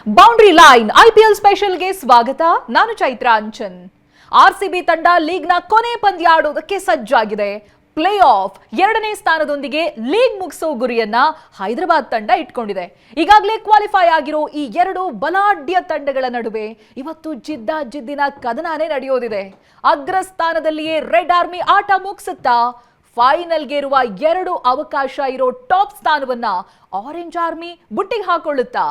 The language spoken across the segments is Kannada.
ಬೌಂಡ್ರಿ ಲೈನ್ ಐಪಿಎಲ್ ಸ್ಪೆಷಲ್ಗೆ ಸ್ವಾಗತ. ನಾನು ಚೈತ್ರ ಅಂಚನ್. ಆರ್ಸಿಬಿ ತಂಡ ಲೀಗ್ನ ಕೊನೆ ಪಂದ್ಯ ಆಡೋದಕ್ಕೆ ಸಜ್ಜಾಗಿದೆ. ಪ್ಲೇ ಆಫ್ 2ನೇ ಸ್ಥಾನದೊಂದಿಗೆ ಲೀಗ್ ಮುಗಿಸೋ ಗುರಿಯನ್ನ ಹೈದರಾಬಾದ್ ತಂಡ ಇಟ್ಕೊಂಡಿದೆ. ಈಗಾಗಲೇ ಕ್ವಾಲಿಫೈ ಆಗಿರೋ ಈ ಎರಡು ಬಲಾಢ್ಯ ತಂಡಗಳ ನಡುವೆ ಇವತ್ತು ಜಿದ್ದಿನ ಕದನಾನೇ ನಡೆಯೋದಿದೆ. ಅಗ್ರ ಸ್ಥಾನದಲ್ಲಿಯೇ ರೆಡ್ ಆರ್ಮಿ ಆಟ ಮುಗಿಸುತ್ತಾ ಫೈನಲ್ಗೆ ಇರುವ 2 ಅವಕಾಶ ಇರೋ ಟಾಪ್ ಸ್ಥಾನವನ್ನ ಆರೆಂಜ್ ಆರ್ಮಿ ಬುಟ್ಟಿಗೆ ಹಾಕೊಳ್ಳುತ್ತಾ?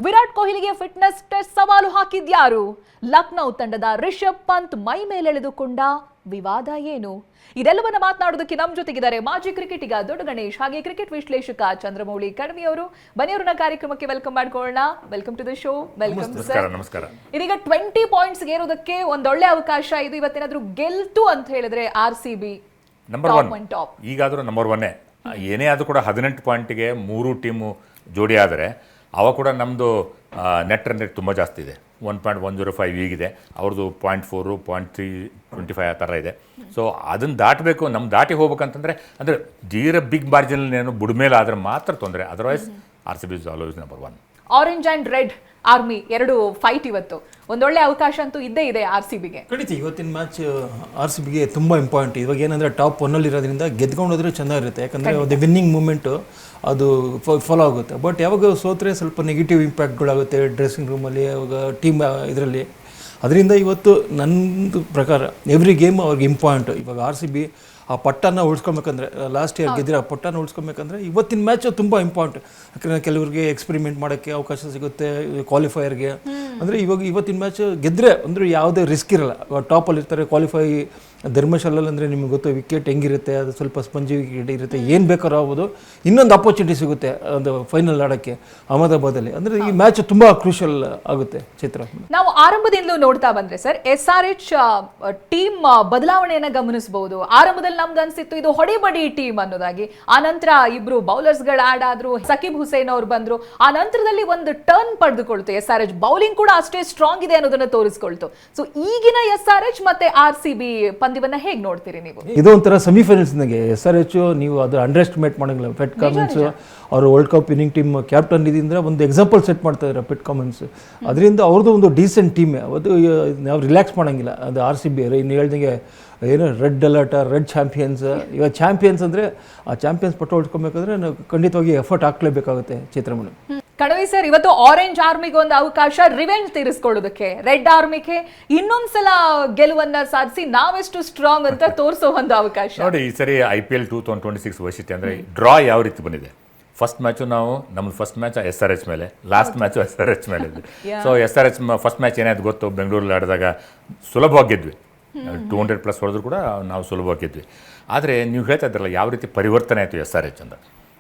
ವಿರಾಟ್ ಕೊಹ್ಲಿಗೆ ಫಿಟ್ನೆಸ್ ಟೆಸ್ಟ್ ಸವಾಲು ಹಾಕಿದ್ಯಾರು? ಲಕ್ನೌ ತಂಡದ ರಿಷಬ್ ಪಂತ್ ಮೈ ಮೇಲೆಳೆದುಕೊಂಡ ವಿವಾದ ಏನು? ಇದೆಲ್ಲವನ್ನ ಮಾತನಾಡೋದಕ್ಕೆ ನಮ್ಮ ಜೊತೆಗಿದ್ದಾರೆ ಮಾಜಿ ಕ್ರಿಕೆಟಿಗ ದೊಡ್ಡ ಗಣೇಶ್, ಹಾಗೆ ಕ್ರಿಕೆಟ್ ವಿಶ್ಲೇಷಕ ಚಂದ್ರಮೌಳಿ ಕಡ್ಮಿ ಅವರು. ಬನ್ನಿಯವರನ್ನ ಕಾರ್ಯಕ್ರಮಕ್ಕೆ ವೆಲ್ಕಮ್ ಮಾಡ್ಕೊಳ್ಳೋಣ. Welcome to the show. Welcome sir. ನಮಸ್ಕಾರ. ಇದೀಗ 20 ಪಾಯಿಂಟ್ಸ್ ಏರೋದಕ್ಕೆ ಒಂದೊಳ್ಳೆ ಅವಕಾಶ ಇದು. ಇವತ್ತೇನಾದ್ರೂ ಗೆಲ್ತು ಅಂತ ಹೇಳಿದ್ರೆ RCB ನಂಬರ್ 1 ಈಗಾದ್ರೂ ನಂಬರ್ 1. ಏನೇ ಆದ್ರೂ ಕೂಡ 18 ಪಾಯಿಂಟ್ಗೆ 3 ಟೀಮು ಜೋಡಿ ಆದರೆ ಅವ ಕೂಡ ನಮ್ಮದು ನೆಟ್ ರನ್ ರೇಟ್ ತುಂಬ ಜಾಸ್ತಿ ಇದೆ. 1.105 ಈಗಿದೆ. ಅವ್ರದ್ದು 0.4 0.325 ಆ ಥರ ಇದೆ. ಸೊ ಅದನ್ನು ದಾಟಬೇಕು. ನಮ್ಮ ದಾಟಿ ಹೋಗ್ಬೇಕಂತಂದರೆ ಅಂದರೆ ಬಿಗ್ ಮಾರ್ಜಿನ್ ಏನು ಬುಡ್ಮೇಲೆ ಆದರೆ ಮಾತ್ರ ತೊಂದರೆ. Otherwise RCB is always number 1. Orange and red army ಎರಡು ಫೈಟ್ ಇವತ್ತು. ಒಂದೊಳ್ಳೆ ಅವಕಾಶ ಅಂತೂ ಇದ್ದೇ ಇದೆ RCBಗೆ. ಖಂಡಿತ ಇವತ್ತಿನ ಮ್ಯಾಚ್ RCBಗೆ ತುಂಬ ಇಂಪಾರ್ಟೆಂಟ್. ಇವಾಗ ಏನಂದರೆ ಟಾಪ್ 1 ಇರೋದ್ರಿಂದ ಗೆದ್ಕೊಂಡು ಹೋದ್ರೆ ಚೆನ್ನಾಗಿರುತ್ತೆ. ಯಾಕಂದರೆ ಅದು ವಿನ್ನಿಂಗ್ ಮೂಮೆಂಟು ಅದು ಫಾಲೋ ಆಗುತ್ತೆ. ಬಟ್ ಯಾವಾಗ ಸೋತ್ರೆ ಸ್ವಲ್ಪ ನೆಗೆಟಿವ್ ಇಂಪ್ಯಾಕ್ಟ್ಗಳಾಗುತ್ತೆ ಡ್ರೆಸ್ಸಿಂಗ್ ರೂಮಲ್ಲಿ, ಅವಾಗ ಟೀಮ್ ಇದರಲ್ಲಿ. ಅದರಿಂದ ಇವತ್ತು ನನ್ನ ಪ್ರಕಾರ ಎವ್ರಿ ಗೇಮ್ ಅವ್ರಿಗೆ ಇಂಪಾರ್ಟೆಂಟ್. ಇವಾಗ RCB ಆ ಪಟ್ಟನ ಉಳಿಸ್ಕೊಬೇಕಂದ್ರೆ, ಲಾಸ್ಟ್ ಇಯರ್ ಗೆದ್ದಿರೋ ಆ ಪಟ್ಟನ ಉಳಿಸ್ಕೊಬೇಕಂದ್ರೆ ಇವತ್ತಿನ ಮ್ಯಾಚು ತುಂಬ ಇಂಪಾರ್ಟೆಂಟ್. ಯಾಕಂದರೆ ಕೆಲವ್ರಿಗೆ ಎಕ್ಸ್ಪೆರಿಮೆಂಟ್ ಮಾಡೋಕ್ಕೆ ಅವಕಾಶ ಸಿಗುತ್ತೆ ಕ್ವಾಲಿಫೈಯರ್ಗೆ. ಅಂದರೆ ಇವತ್ತಿನ ಮ್ಯಾಚ್ ಗೆದ್ದರೆ ಅಂದರೆ ಯಾವುದೇ ರಿಸ್ಕ್ ಇರಲ್ಲ. ಟಾಪಲ್ಲಿ ಇರ್ತಾರೆ. ಕ್ವಾಲಿಫೈ ಧರ್ಮಶಾಲಲ್ಲಿ ಅಂದರೆ ನಿಮಗೆ ಗೊತ್ತು ವಿಕೆಟ್ ಹೆಂಗಿರುತ್ತೆ, ಅದು ಸ್ವಲ್ಪ ಸ್ಪಂಜಿ ವಿಕೆಟ್ ಇರುತ್ತೆ, ಏನು ಬೇಕಾದ್ರೂ ಆಗ್ಬೋದು. ಇನ್ನೊಂದು ಅಪರ್ಚುನಿಟಿ ಸಿಗುತ್ತೆ ಒಂದು ಫೈನಲ್ ಆಡೋಕ್ಕೆ ಅಹಮದಾಬಾದಲ್ಲಿ. ಅಂದರೆ ಈ ಮ್ಯಾಚ್ ತುಂಬ ಕ್ರೂಷಲ್ ಆಗುತ್ತೆ. ಚಿತ್ರ ನಾವು ಆರಂಭದಿಂದಲೂ ನೋಡ್ತಾ ಬಂದ್ರೆ ಸರ್, SRH ಟೀಮ್ ಬದಲಾವಣೆಯನ್ನ ಗಮನಿಸಬಹುದು. ಆರಂಭದಲ್ಲಿ ನಮ್ಗೆ ಅನ್ಸಿತ್ತು ಇದು ಹೊಡಿಬಡಿ ಟೀಮ್ ಅನ್ನೋದಾಗಿ. ಆ ನಂತರ ಇಬ್ರು ಬೌಲರ್ಸ್ ಗಳು ಆಡ್ ಆದ್ರು, ಸಕೀಬ್ ಹುಸೇನ್ ಅವ್ರು ಬಂದ್ರು. ಆ ನಂತರದಲ್ಲಿ ಒಂದು ಟರ್ನ್ ಪಡೆದುಕೊಳ್ತು SRH. ಬೌಲಿಂಗ್ ಕೂಡ ಅಷ್ಟೇ ಸ್ಟ್ರಾಂಗ್ ಇದೆ ಅನ್ನೋದನ್ನ ತೋರಿಸ್ಕೊಳ್ತು. ಸೊ ಈಗಿನ SRH ಮತ್ತೆ RCB ಪಂದ್ಯವನ್ನ ಹೇಗೆ ನೋಡ್ತೀರಿ ನೀವು? ಇದು ಒಂಥರ ಸೆಮಿಫೈನಲ್ಸ್ನಾಗೆ SRH ನೀವು ಅದು ಅಂಡರ್ ಎಸ್ಟಿಮೇಟ್ ಮಾಡಂಗಿಲ್ಲ. ಪೆಟ್ ಕಾಮೆನ್ಸ್ ಅವರು world cup winning team captain ಇದರಿಂದ ಒಂದು ಎಕ್ಸಾಂಪಲ್ ಸೆಟ್ ಮಾಡ್ತಾ ಇದ್ದಾರೆ ಪೆಟ್ ಕಾಮೆನ್ಸ್. ಅದರಿಂದ ಅವ್ರದ್ದು ಒಂದು ಡೀಸೆಂಟ್ ಟೀಮ್. ಅದು ನಾವು ರಿಲ್ಯಾಕ್ಸ್ ಮಾಡೋಂಗಿಲ್ಲ. ಅದು RCB ಇನ್ನು ಹೇಳ್ದಂಗೆ ಏನು ರೆಡ್ ಅಲರ್ಟ್, ರೆಡ್ ಚಾಂಪಿಯನ್ಸ್. ಇವಾಗ ಚಾಂಪಿಯನ್ಸ್ ಅಂದರೆ ಆ ಚಾಂಪಿಯನ್ಸ್ ಪಟ್ಟ ಹೊಡ್ಕೊಬೇಕಾದ್ರೆ ನಾವು ಖಂಡಿತವಾಗಿ ಎಫರ್ಟ್ ಹಾಕ್ಲೇಬೇಕಾಗುತ್ತೆ. ಚಿತ್ರಮಣಿ ಕಣವಿ ಸರ್, ಇವತ್ತು ಆರೆಂಜ್ ಆರ್ಮಿಗೆ ಒಂದು ಅವಕಾಶ ರಿವೆಂಜ್ ತೀರಿಸ್ಕೊಳ್ಳೋದಕ್ಕೆ, ರೆಡ್ ಆರ್ಮಿಗೆ ಇನ್ನೊಂದ್ಸಲ ಗೆಲುವನ್ನ ಸಾಧಿಸಿ ನಾವೆಷ್ಟು ಸ್ಟ್ರಾಂಗ್ ಅಂತ ತೋರಿಸೋ ಒಂದು ಅವಕಾಶ. ನೋಡಿ, ಈ ಸರಿ IPL 2026 ವೈಶಿಷ್ಟ್ಯ ಅಂದರೆ ಡ್ರಾ ಯಾವ ರೀತಿ ಬಂದಿದೆ. ಫಸ್ಟ್ ಮ್ಯಾಚು ನಮ್ಮದು ಫಸ್ಟ್ ಮ್ಯಾಚ್ SRH ಮೇಲೆ, ಲಾಸ್ಟ್ ಮ್ಯಾಚು SRH ಮೇಲೆ ಇದೆ. ಸೊ SRH ಫಸ್ಟ್ ಮ್ಯಾಚ್ ಏನಾಯ್ತು ಗೊತ್ತು, ಬೆಂಗಳೂರಲ್ಲಿ ಆಡಿದಾಗ ಸುಲಭವಾಗಿ ಗೆದ್ವಿ. 200+ ಹೊಡೆದ್ರು ಕೂಡ ನಾವು ಸುಲಭವಾಗಿ ಗೆದ್ವಿ. ಆದರೆ ನೀವು ಹೇಳ್ತಾ ಇದ್ರಲ್ಲ ಯಾವ ರೀತಿ ಪರಿವರ್ತನೆ ಆಯಿತು SRH ಅಂತ.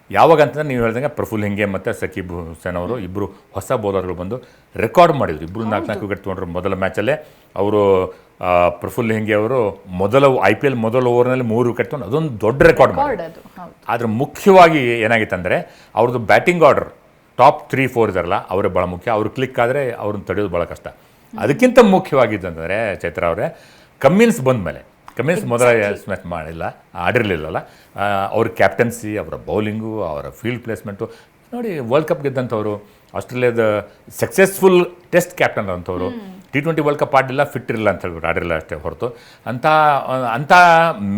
ಯಾವಾಗ ಅಂತಂದ್ರೆ ನೀವು ಹೇಳ್ದಂಗೆ ಪ್ರಫುಲ್ ಹಿಂಗೆ ಮತ್ತು ಸಕೀಬ್ ಹುಸೇನ್ ಅವರು ಇಬ್ಬರು ಹೊಸ ಬೌಲರ್ಗಳು ಬಂದು ರೆಕಾರ್ಡ್ ಮಾಡಿದ್ರು. ಇಬ್ಬರು 4 ವಿಕೆಟ್ ತೊಗೊಂಡ್ರು ಮೊದಲ ಮ್ಯಾಚಲ್ಲೇ. ಅವರು ಪ್ರಫುಲ್ ಹಿಂಗೆ ಅವರು IPL ಮೊದಲ ಓವರ್ನಲ್ಲಿ 3 ವಿಕೆಟ್ ತೊಗೊಂಡು ಅದೊಂದು ದೊಡ್ಡ ರೆಕಾರ್ಡ್ ಮಾಡಿದ್ರು. ಆದರೆ ಮುಖ್ಯವಾಗಿ ಏನಾಗಿತ್ತು ಅಂದರೆ ಅವ್ರದ್ದು ಬ್ಯಾಟಿಂಗ್ ಆರ್ಡರ್ ಟಾಪ್ 3-4 ಇದಾರಲ್ಲ ಅವರೇ ಭಾಳ ಮುಖ್ಯ. ಅವರು ಕ್ಲಿಕ್ ಆದರೆ ಅವ್ರನ್ನ ತಡೆಯೋದು ಭಾಳ ಕಷ್ಟ. ಅದಕ್ಕಿಂತ ಮುಖ್ಯವಾಗಿದ್ದಂತಂದರೆ ಚೈತ್ರ ಅವರೇ, ಕಮ್ಮಿನ್ಸ್ ಬಂದ ಮೇಲೆ, ಕಮ್ಮಿನ್ಸ್ ಮೊದಲ ಮ್ಯಾಚ್ ಆಡಿರಲಿಲ್ಲಲ್ಲ, ಅವ್ರ ಕ್ಯಾಪ್ಟನ್ಸಿ, ಅವರ ಬೌಲಿಂಗು, ಅವರ ಫೀಲ್ಡ್ ಪ್ಲೇಸ್ಮೆಂಟು ನೋಡಿ. ವರ್ಲ್ಡ್ ಕಪ್ ಗೆದ್ದಂಥವ್ರು, ಆಸ್ಟ್ರೇಲಿಯಾದ ಸಕ್ಸಸ್ಫುಲ್ ಟೆಸ್ಟ್ ಕ್ಯಾಪ್ಟನ್ ಅಂಥವ್ರು. T20 ವರ್ಲ್ಡ್ ಕಪ್ ಆಡಿಲ್ಲ, ಫಿಟ್ ಇರಲಿಲ್ಲ ಅಂತ ಹೇಳ್ಬಿಟ್ಟು ಆಡಿರಲಿಲ್ಲ ಅಷ್ಟೇ ಹೊರತು. ಅಂಥ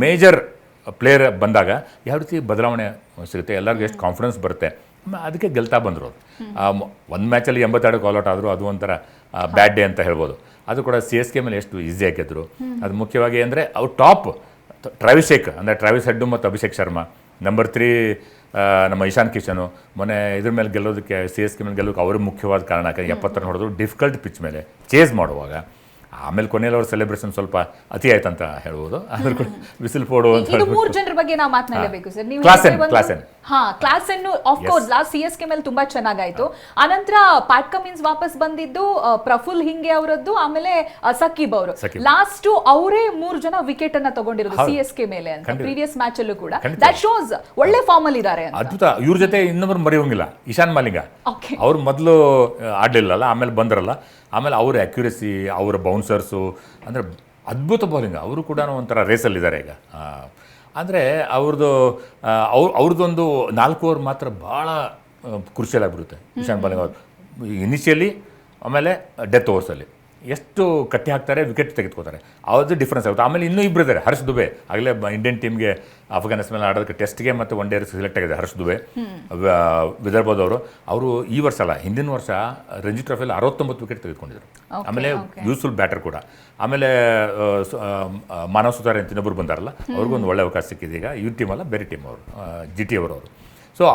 ಮೇಜರ್ ಪ್ಲೇಯರ್ ಬಂದಾಗ ಯಾವ ರೀತಿ ಬದಲಾವಣೆ ಸಿಗುತ್ತೆ, ಎಲ್ಲರಿಗೂ ಎಷ್ಟು ಕಾನ್ಫಿಡೆನ್ಸ್ ಬರುತ್ತೆ. ಅದಕ್ಕೆ ಗೆಲ್ತಾ ಬಂದರು. ಒಂದು ಮ್ಯಾಚಲ್ಲಿ 82 ಕಾಲ್ಔಟ್ ಆದರೂ ಅದು ಒಂಥರ ಬ್ಯಾಡ್ ಡೇ ಅಂತ ಹೇಳ್ಬೋದು. ಅದು ಕೂಡ CSK ಮೇಲೆ ಎಷ್ಟು ಈಸಿಯಾಗಿ ಗೆದ್ದರು. ಅದು ಮುಖ್ಯವಾಗಿ ಅಂದರೆ ಅವ್ರು ಟಾಪ್ ಟ್ರಾವಿಸ್ ಶೇಖ್ ಅಂದರೆ ಟ್ರಾವಿಸ್ ಹೆಡ್ಡು ಮತ್ತು ಅಭಿಷೇಕ್ ಶರ್ಮಾ. ನಂಬರ್ 3 ನಮ್ಮ ಇಶಾನ್ ಕಿಶನು. ಮೊನ್ನೆ ಇದ್ರ ಮೇಲೆ ಗೆಲ್ಲೋದಕ್ಕೆ CSK ಮೇಲೆ ಗೆಲ್ಲೋದಕ್ಕೆ ಅವರು ಮುಖ್ಯವಾದ ಕಾರಣ. 70 ರನ್ ಹೊಡೆದ್ರು ಡಿಫಿಕಲ್ಟ್ ಪಿಚ್ ಮೇಲೆ ಚೇಸ್ ಮಾಡುವಾಗ. ಆಮೇಲೆ ಕೊನೆಯಲ್ಲಿ ಅವ್ರ ಸೆಲೆಬ್ರೇಷನ್ ಸ್ವಲ್ಪ ಅತಿ ಆಯ್ತು ಅಂತ ಹೇಳ್ಬೋದು. ಅದ್ರ ಕೂಡ ವಿಸಿಲ್ ಪೋಡು ಅಂತ ಇದು 3 ಜನರ ಬಗ್ಗೆ ನಾವು ಮಾತನಾಡಲೇಬೇಕು ಸರ್. ನೀವು Klaasen of course last CSK ಮೇಲೆ ತುಂಬಾ ಚೆನ್ನಾಗಾಯ್ತು. ಆನಂತರ ಪ್ಯಾಟ್ ಕಮಿನ್ಸ್ ವಾಪಸ್ ಬಂದಿದ್ದು, ಪ್ರಫುಲ್ ಹಿಂಗೆ ಅವರದ್ದು, ಆಮೇಲೆ ಸಕೀಬ್ ಅವರು. ಲಾಸ್ಟ್ ಅವರೇ 3 ಜನ ವಿಕೆಟ್ ಅನ್ನ ತಗೊಂಡಿರೋದು CSK ಮೇಲೆ ಅಂತ ಪ್ರೀವಿಯಸ್ ಮ್ಯಾಚ್ ಅಲ್ಲೂ ಕೂಡ. ದಟ್ ಶೋಸ್ ಒಳ್ಳೆ ಫಾರ್ಮ್ ಅಲ್ಲಿ ಇದ್ದಾರೆ. ಅದ್ಭುತ. ಇವ್ರ ಜೊತೆ ಇನ್ನೊಬ್ರು ಮರೆಯೋಂಗಿಲ್ಲ, ಇಶಾನ್ ಮಾಲಿಂಗ. ಅವ್ರು ಮೊದಲು ಆಡಲಿಲ್ಲಲ್ಲ, ಆಮೇಲೆ ಬಂದರಲ್ಲ. ಆಮೇಲೆ ಅವ್ರ ಅಕ್ಯುರಸಿ, ಅವರ ಬೌನ್ಸರ್ಸು ಅಂದರೆ ಅದ್ಭುತ ಬೌಲಿಂಗ್. ಅವರು ಕೂಡ ಒಂಥರ ರೇಸಲ್ಲಿದ್ದಾರೆ ಈಗ. ಅಂದರೆ ಅವ್ರದ್ದೊಂದು 4 ಓವರ್ ಮಾತ್ರ ಭಾಳ ಕ್ರುಷಿಯಲ್ ಆಗಿಬಿಡುತ್ತೆ. ಇಶಾನ್ ಬಾಲಿಂಗ್ ಅವರು ಇನಿಷಿಯಲಿ ಆಮೇಲೆ ಡೆತ್ ಓವರ್ಸಲ್ಲಿ ಎಷ್ಟು ಕಟ್ಟಿ ಹಾಕ್ತಾರೆ, ವಿಕೆಟ್ ತೆಗೆದುಕೋತಾರೆ, ಅದು ಡಿಫ್ರೆನ್ಸ್ ಆಗುತ್ತೆ. ಆಮೇಲೆ ಇನ್ನೂ ಇಬ್ಬರು ಇದ್ದಾರೆ, ಹರ್ಷ್ ದುಬೆ ಆಗಲೇ ಇಂಡಿಯನ್ ಟೀಮ್ಗೆ ಅಫ್ಘಾನಿಸ್ತಾನ ಮೇಲೆ ಆಡೋದಕ್ಕೆ ಟೆಸ್ಟ್ಗೆ ಮತ್ತು ಒನ್ ಡೇ ಸೆಲೆಕ್ಟ್ ಆಗಿದೆ ಹರ್ಷ್ ದುಬೆ, ವಿದರ್ಭದವರು. ಅವರು ಈ ವರ್ಷ ಅಲ್ಲ, ಹಿಂದಿನ ವರ್ಷ ರಂಜಿ ಟ್ರೋಫಿಯಲ್ಲಿ 69 ವಿಕೆಟ್ ತೆಗೆದುಕೊಂಡಿದ್ರು. ಆಮೇಲೆ ಯೂಸ್ಫುಲ್ ಬ್ಯಾಟರ್ ಕೂಡ. ಆಮೇಲೆ ಮಾನವ್ ಸುತಾರ್ ಅಂತ ಇನ್ನೊಬ್ಬರು ಬಂದಾರಲ್ಲ, ಅವ್ರಿಗೂ ಒಂದು ಒಳ್ಳೆ ಅವಕಾಶ ಸಿಕ್ಕಿದೆ. ಈಗ ಈ ಟೀಮ್ ಅಲ್ಲ, ಬೇರೆ ಟೀಮ್ ಅವರು, GT ಅವರು. ಸೊ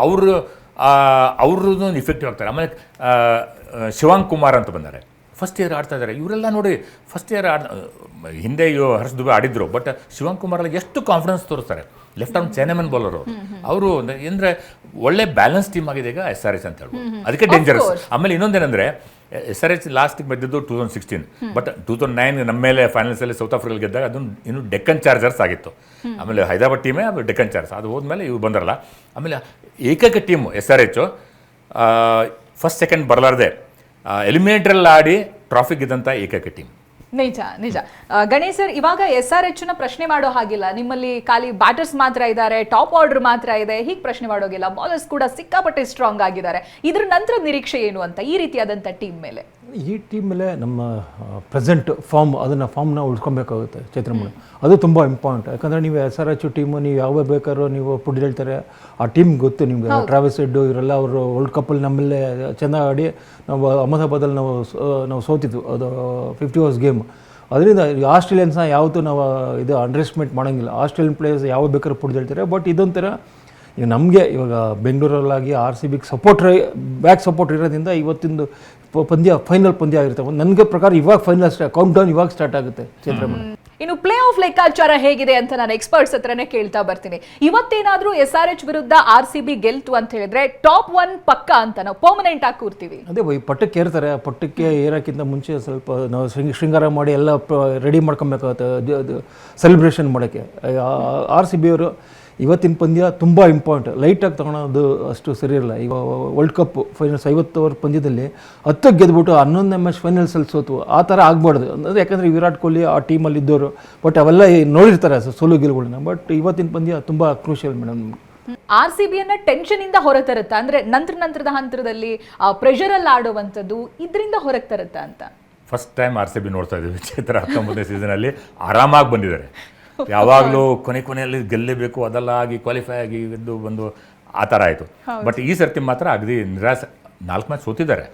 ಅವ್ರದ್ದು ಇಫೆಕ್ಟಿವ್ ಆಗ್ತಾರೆ. ಆಮೇಲೆ ಶಿವಾಂಗ್ ಕುಮಾರ್ ಅಂತ ಬಂದ್ದಾರೆ, ಫಸ್ಟ್ ಇಯರ್ ಆಡ್ತಾ ಇದ್ದಾರೆ. ಇವರೆಲ್ಲ ನೋಡಿ ಫಸ್ಟ್ ಇಯರ್ ಹಿಂದೆ ಹರ್ಷ್ ದುಬೆ ಆಡಿದ್ರು, ಬಟ್ ಶಿವಾಂಗ್ ಕುಮಾರಲ್ಲಿ ಎಷ್ಟು ಕಾನ್ಫಿಡೆನ್ಸ್ ತೋರಿಸ್ತಾರೆ. ಲೆಫ್ಟ್ ಆರ್ಮ್ ಚೈನಾಮನ್ ಬೌಲರ್ ಅವರು ಅಂದರೆ ಒಳ್ಳೆ ಬ್ಯಾಲೆನ್ಸ್ ಟೀಮ್ ಆಗಿದೆ ಈಗ SRH ಅಂತ ಹೇಳ್ಬೋದು. ಅದಕ್ಕೆ ಡೇಂಜರಸ್. ಆಮೇಲೆ ಇನ್ನೊಂದೇನೆಂದರೆ SRH ಲಾಸ್ಟಿಗೆ ಬಂದಿದ್ದು 2016, ಬಟ್ 2009 ನಮ್ಮ ಮೇಲೆ ಫೈನಲ್ಸಲ್ಲಿ ಸೌತ್ ಆಫ್ರಿಕಾ ಗೆದ್ದಾಗ ಅದನ್ನು ಇನ್ನು ಡೆಕ್ಕನ್ ಚಾರ್ಜರ್ಸ್ ಆಗಿತ್ತು. ಆಮೇಲೆ ಹೈದರಾಬಾದ್ ಟೀಮೇ ಡೆಕ್ಕನ್ ಚಾರ್ಜರ್ಸ್, ಅದು ಹೋದ್ಮೇಲೆ ಇವ್ರು ಬಂದಾರಲ್ಲ. ಆಮೇಲೆ ಏಕೈಕ ಟೀಮು SRH ಫಸ್ಟ್ ಸೆಕೆಂಡ್ ಬರಲಾರ್ದೆ ಎಲಿಮಿನೇಟ್ರಲ್ಲಿ ಆಡಿ ಟ್ರಾಫಿ ಗೆದ್ದಂಥ ಏಕೈಕ ಟೀಮ್. ನಿಜ ನಿಜ. ಗಣೇಶ್ ಸರ್, ಇವಾಗ SRH ನ ಪ್ರಶ್ನೆ ಮಾಡೋ ಹಾಗಿಲ್ಲ. ನಿಮ್ಮಲ್ಲಿ ಖಾಲಿ ಬ್ಯಾಟರ್ಸ್ ಮಾತ್ರ ಇದ್ದಾರೆ, ಟಾಪ್ ಆರ್ಡರ್ ಮಾತ್ರ ಇದೆ, ಹೀಗೆ ಪ್ರಶ್ನೆ ಮಾಡೋಗಿಲ್ಲ. ಬೌಲರ್ಸ್ ಕೂಡ ಸಿಕ್ಕಾಪಟ್ಟೆ ಸ್ಟ್ರಾಂಗ್ ಆಗಿದ್ದಾರೆ. ಇದ್ರ ನಂತರ ನಿರೀಕ್ಷೆ ಏನು ಅಂತ ಈ ರೀತಿಯಾದಂಥ ಟೀಮ್ ಮೇಲೆ? ಈ ಟೀಮ್ ಮೇಲೆ ನಮ್ಮ ಪ್ರೆಸೆಂಟ್ ಫಾರ್ಮ್ನ ಉಳ್ಕೊಬೇಕಾಗುತ್ತೆ ಚೈತ್ರಮ್ಮ. ಅದು ತುಂಬ ಇಂಪಾರ್ಟೆಂಟ್. ಯಾಕಂದರೆ ನೀವು SRH ಟೀಮು ನೀವು ಯಾವ ಬೇಕಾದ್ರೂ ನೀವು ಪುಡ್ ಹೇಳ್ತಾರೆ, ಆ ಟೀಮ್ ಗೊತ್ತು ನಿಮಗೆ. ಟ್ರಾವಿಸ್ ಹೆಡ್ ಇವರೆಲ್ಲ ಅವರು ವರ್ಲ್ಡ್ ಕಪ್ಪಲ್ಲಿ ನಮ್ಮಲ್ಲೇ ಚೆನ್ನಾಗಿ ಆಡಿ ನಾವು ಅಹಮದಾಬಾದಲ್ಲಿ ನಾವು ಸೋತಿದ್ವು, ಅದು 50 ಓವರ್ಸ್ ಗೇಮ್. ಅದರಿಂದ ಆಸ್ಟ್ರೇಲಿಯನ್ಸ್ನ ಯಾವತ್ತೂ ನಾವು ಇದು ಅಂಡರ್ ಎಸ್ಟಿಮೇಟ್ ಮಾಡೋಂಗಿಲ್ಲ. ಆಸ್ಟ್ರೇಲಿಯನ್ ಪ್ಲೇಯರ್ಸ್ ಯಾವ ಬೇಕಾದ್ರೂ ಪುಡ್ ಹೇಳ್ತಾರೆ. ಬಟ್ ಇದೊಂಥರ ಈಗ ನಮಗೆ ಇವಾಗ ಬೆಂಗಳೂರಲ್ಲಾಗಿ RCBಗೆ ಬ್ಯಾಕ್ ಸಪೋರ್ಟ್ ಇರೋದ್ರಿಂದ ಇವತ್ತಿಂದು ಫೈನಲ್ ಪಂದ್ಯ ಆಗಿರುತ್ತೆ. ನನಗೆ ಪ್ರಕಾರ ಇವಾಗ ಫೈನಲ್ ಕೌಂಟ್ ಡೌನ್ ಇವಾಗ ಸ್ಟಾರ್ಟ್ ಆಗುತ್ತೆ ಚೈತ್ರಮ್ಮ. ಇನ್ನು ಪ್ಲೇ ಆಫ್ ಲೆಕ್ಕಾಚಾರ ಹೇಗಿದೆ ಅಂತ ನಾನು ಎಕ್ಸ್ಪರ್ಟ್ಸ್ ಹತ್ರನೇ ಕೇಳ್ತಾ ಬರ್ತೀನಿ. ಇವತ್ತೇನಾದ್ರೂ SRH ವಿರುದ್ಧ RCB ಗೆಲ್ತು ಅಂತ ಹೇಳಿದ್ರೆ ಟಾಪ್ 1 ಪಕ್ಕ ಅಂತ ನಾವು ಪರ್ಮನೆಂಟ್ ಆಗಿ ಕೂರ್ತೀವಿ. ಅದೇ ಪಟ್ಟಕ್ಕೆ ಏರ್ತಾರೆ. ಪಟ್ಟಕ್ಕೆ ಏರೋಕ್ಕಿಂತ ಮುಂಚೆ ಸ್ವಲ್ಪ ನಾವು ಶೃಂಗಾರ ಮಾಡಿ ಎಲ್ಲ ರೆಡಿ ಮಾಡ್ಕೊಬೇಕಾಗುತ್ತೆ ಸೆಲೆಬ್ರೇಷನ್ ಮಾಡೋಕ್ಕೆ. RCB ಅವರು ಇವತ್ತಿನ ಪಂದ್ಯ ತುಂಬ ಇಂಪಾರ್ಟೆಂಟ್. ಲೈಟಾಗಿ ತೊಗೊಳೋದು ಅಷ್ಟು ಸರಿ ಇರಲ್ಲ. ಈಗ ವರ್ಲ್ಡ್ ಕಪ್ ಫೈನಲ್ಸ್ 50 ಓವರ್ ಪಂದ್ಯದಲ್ಲಿ 10ಕ್ಕೆ ಗೆದ್ಬಿಟ್ಟು 11ನೇ ಮ್ಯಾಚ್ ಫೈನಲ್ಸಲ್ಲಿ ಸೋತು ಆ ಥರ ಆಗಬಾರ್ದು. ಅಂದರೆ ಯಾಕಂದರೆ ವಿರಾಟ್ ಕೊಹ್ಲಿ ಆ ಟೀಮಲ್ಲಿ ಇದ್ದವರು, ಬಟ್ ಅವೆಲ್ಲ ನೋಡಿರ್ತಾರೆ ಸೋಲು ಗೆಲುವುಗಳನ್ನ. ಬಟ್ ಇವತ್ತಿನ ಪಂದ್ಯ ತುಂಬ ಕ್ರೂಷಿಯಲ್ ಮೇಡಮ್. RCBಯನ್ನ ಟೆನ್ಷನ್ ಇಂದ ಹೊರತರುತ್ತಾ, ಅಂದ್ರೆ ನಂತರದ ಹಂತದಲ್ಲಿ ಪ್ರೆಷರ್ ಅಲ್ಲಿ ಆಡುವಂಥದ್ದು ಇದರಿಂದ ಹೊರಗೆ ತರುತ್ತಾ ಅಂತ? ಫಸ್ಟ್ ಟೈಮ್ RCB ನೋಡ್ತಾ ಇದ್ದೀವಿ ಚೈತ್ರ. 19ನೇ ಸೀಸನಲ್ಲಿ ಆರಾಮಾಗಿ ಬಂದಿದ್ದಾರೆ. ಯಾವಾಗಲೂ ಕೊನೆಯಲ್ಲಿ ಗೆಲ್ಲಬೇಕು, ಅದೆಲ್ಲ ಆಗಿ ಕ್ವಾಲಿಫೈ ಆಗಿ ಬಂದು ಆ ಥರ ಆಯಿತು. ಬಟ್ ಈ ಸರ್ತಿ ಮಾತ್ರ ಅಗದಿ ನಿರಾಸೆ. 4 ಮ್ಯಾಚ್ ಸೋತಿದ್ದಾರೆ,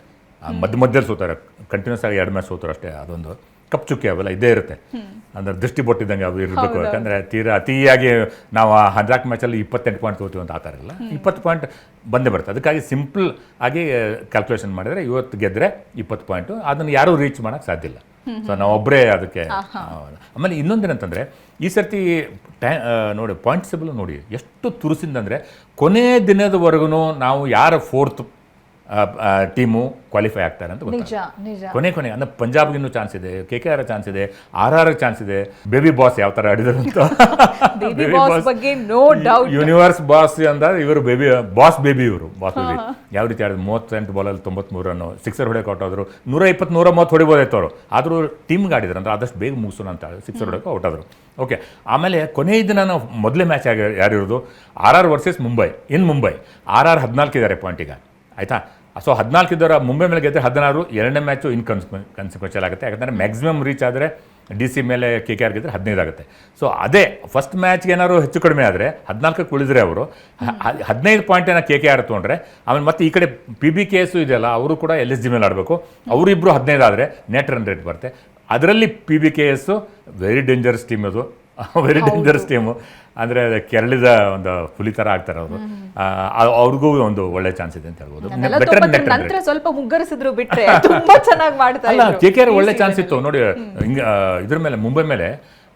ಮಧ್ಯದಲ್ಲಿ ಸೋತಾರೆ, ಕಂಟಿನ್ಯೂಸ್ ಆಗಿ 2 ಮ್ಯಾಚ್ ಸೋತಾರೆ ಅಷ್ಟೇ. ಅದೊಂದು ಕಪ್ ಚುಕ್ಕಿ ಅವೆಲ್ಲ ಇದ್ದೇ ಇರುತ್ತೆ. ಅಂದರೆ ದೃಷ್ಟಿ ಬೊಟ್ಟಿದ್ದಂಗೆ ಅವು ಇರಬೇಕು. ಯಾಕಂದರೆ ಅತಿಯಾಗಿ ನಾವು 14 ಮ್ಯಾಚಲ್ಲಿ 28 ಪಾಯಿಂಟ್ ತಗೋತೀವಿ ಅಂತ ಆ ಥರ ಇಲ್ಲ, 20 ಪಾಯಿಂಟ್ ಬಂದೇ ಬರುತ್ತೆ. ಅದಕ್ಕಾಗಿ ಸಿಂಪಲ್ ಆಗಿ ಕ್ಯಾಲ್ಕುಲೇಷನ್ ಮಾಡಿದರೆ ಇವತ್ತು ಗೆದ್ದರೆ 20 ಪಾಯಿಂಟು, ಅದನ್ನು ಯಾರೂ ರೀಚ್ ಮಾಡೋಕ್ಕೆ ಸಾಧ್ಯ ಇಲ್ಲ. ಸೊ ನಾವೊಬ್ಬರೇ ಅದಕ್ಕೆ. ಆಮೇಲೆ ಇನ್ನೊಂದೇನಂತಂದರೆ ಈ ಸರ್ತಿ ನೋಡಿ ಪಾಯಿಂಟ್ಸಬಲ್ ನೋಡಿ ಎಷ್ಟು ತುರುಸಿಂದಂದರೆ ಕೊನೆ ದಿನದವರೆಗೂ ನಾವು ಯಾರ 4th ಟೀಮು ಕ್ವಾಲಿಫೈ ಆಗ್ತಾರೆ ಅಂತ ಗೊತ್ತಾಗುತ್ತೆ. ಕೊನೆ ಅಂದರೆ ಪಂಜಾಬ್ಗೆ ಇನ್ನೂ ಚಾನ್ಸ್ ಇದೆ, KKR ಚಾನ್ಸ್ ಇದೆ, RR ಚಾನ್ಸ್ ಇದೆ. ಬೇಬಿ ಬಾಸ್ ಯಾವ ಥರ ಆಡಿದ್ರು ಅಂತ, ಯೂನಿವರ್ಸ್ ಬಾಸ್ ಅಂದಾಗ ಇವರು ಬೇಬಿ ಬಾಸ್ ಬೇಬಿ ಯಾವ ರೀತಿ ಆಡಿದ್ರು. 38 ಬಾಲಲ್ಲಿ 93 ರನ್ನು, ಸಿಕ್ಸರ್ ಹೊಡೆಯೋಕೆ ಔಟ್ ಆದರು. 120 130 ಹೊಡಿಬೋದಾಯ್ತು ಅವರು, ಆದರೂ ಟೀಮ್ಗೆ ಆಡಿದ್ರು ಅಂದರೆ ಆದಷ್ಟು ಬೇಗ ಮುಗಿಸೋಣ ಅಂತ ಸಿಕ್ಸರ್ ಹೊಡೆಯೋಕೆ ಔಟ್ ಆದರು. ಓಕೆ, ಆಮೇಲೆ ಕೊನೆಯ ದಿನ ನಾವು ಮೊದಲೇ ಮ್ಯಾಚ್ ಯಾರಿರೋದು RR versus Mumbai. Mumbai RR 14 ಇದ್ದಾರೆ ಪಾಯಿಂಟ್ ಈಗ, ಆಯಿತಾ. ಸೊ 14 ಇದ್ದವರು ಮುಂಬೈ ಮೇಲೆ ಗೆದ್ದರೆ 16, ಎರಡನೇ ಮ್ಯಾಚು ಕನ್ಸಿಕ್ವೆನ್ಷಿಯಲ್ ಆಗುತ್ತೆ. ಯಾಕಂದರೆ ಮ್ಯಾಕ್ಸಿಮಮ್ ರೀಚ್ ಆದರೆ DC ಮೇಲೆ KKR ಗೆದ್ದರೆ 15 ಆಗುತ್ತೆ. ಸೊ ಅದೇ ಫಸ್ಟ್ ಮ್ಯಾಚ್ಗೆ ಏನಾದ್ರು ಹೆಚ್ಚು ಕಡಿಮೆ ಆದರೆ 14ಕ್ಕೆ ಉಳಿದ್ರೆ ಅವರು 15 ಪಾಯಿಂಟೇನ KKR ತೊಗೊಂಡ್ರೆ, ಆಮೇಲೆ ಮತ್ತೆ ಈ ಕಡೆ PBKS ಇದೆಯಲ್ಲ, ಅವರು ಕೂಡ LSG ಮೇಲೆ ಆಡಬೇಕು. ಅವರಿಬ್ಬರು 15 ಆದರೆ ನೆಟ್ ರನ್ ರೇಟ್ ಬರುತ್ತೆ. ಅದರಲ್ಲಿ PBKS ವೆರಿ ಡೇಂಜರಸ್ ಟೀಮ್, ಅದು ವೆರಿ ಡೇಂಜರಸ್ ಟೀಮು. ಅಂದರೆ ಕೆರಳಿದ ಒಂದು ಹುಲಿ ಥರ ಆಗ್ತಾರೆ ಅವರು. ಅವ್ರಿಗೂ ಒಂದು ಒಳ್ಳೆ ಚಾನ್ಸ್ ಇದೆ ಅಂತ ಹೇಳ್ಬೋದು. ನಂತರ ಸ್ವಲ್ಪ ಮುಗ್ಗರಿಸಿದ್ರು ಬಿಟ್ರೆ ತುಂಬಾ ಚೆನ್ನಾಗಿ ಮಾಡ್ತಾರೆ. ಅಲ್ಲ, KKR ಒಳ್ಳೆ ಚಾನ್ಸ್ ಇತ್ತು ನೋಡಿ. ಇದ್ರ ಮೇಲೆ ಮುಂಬೈ ಮೇಲೆ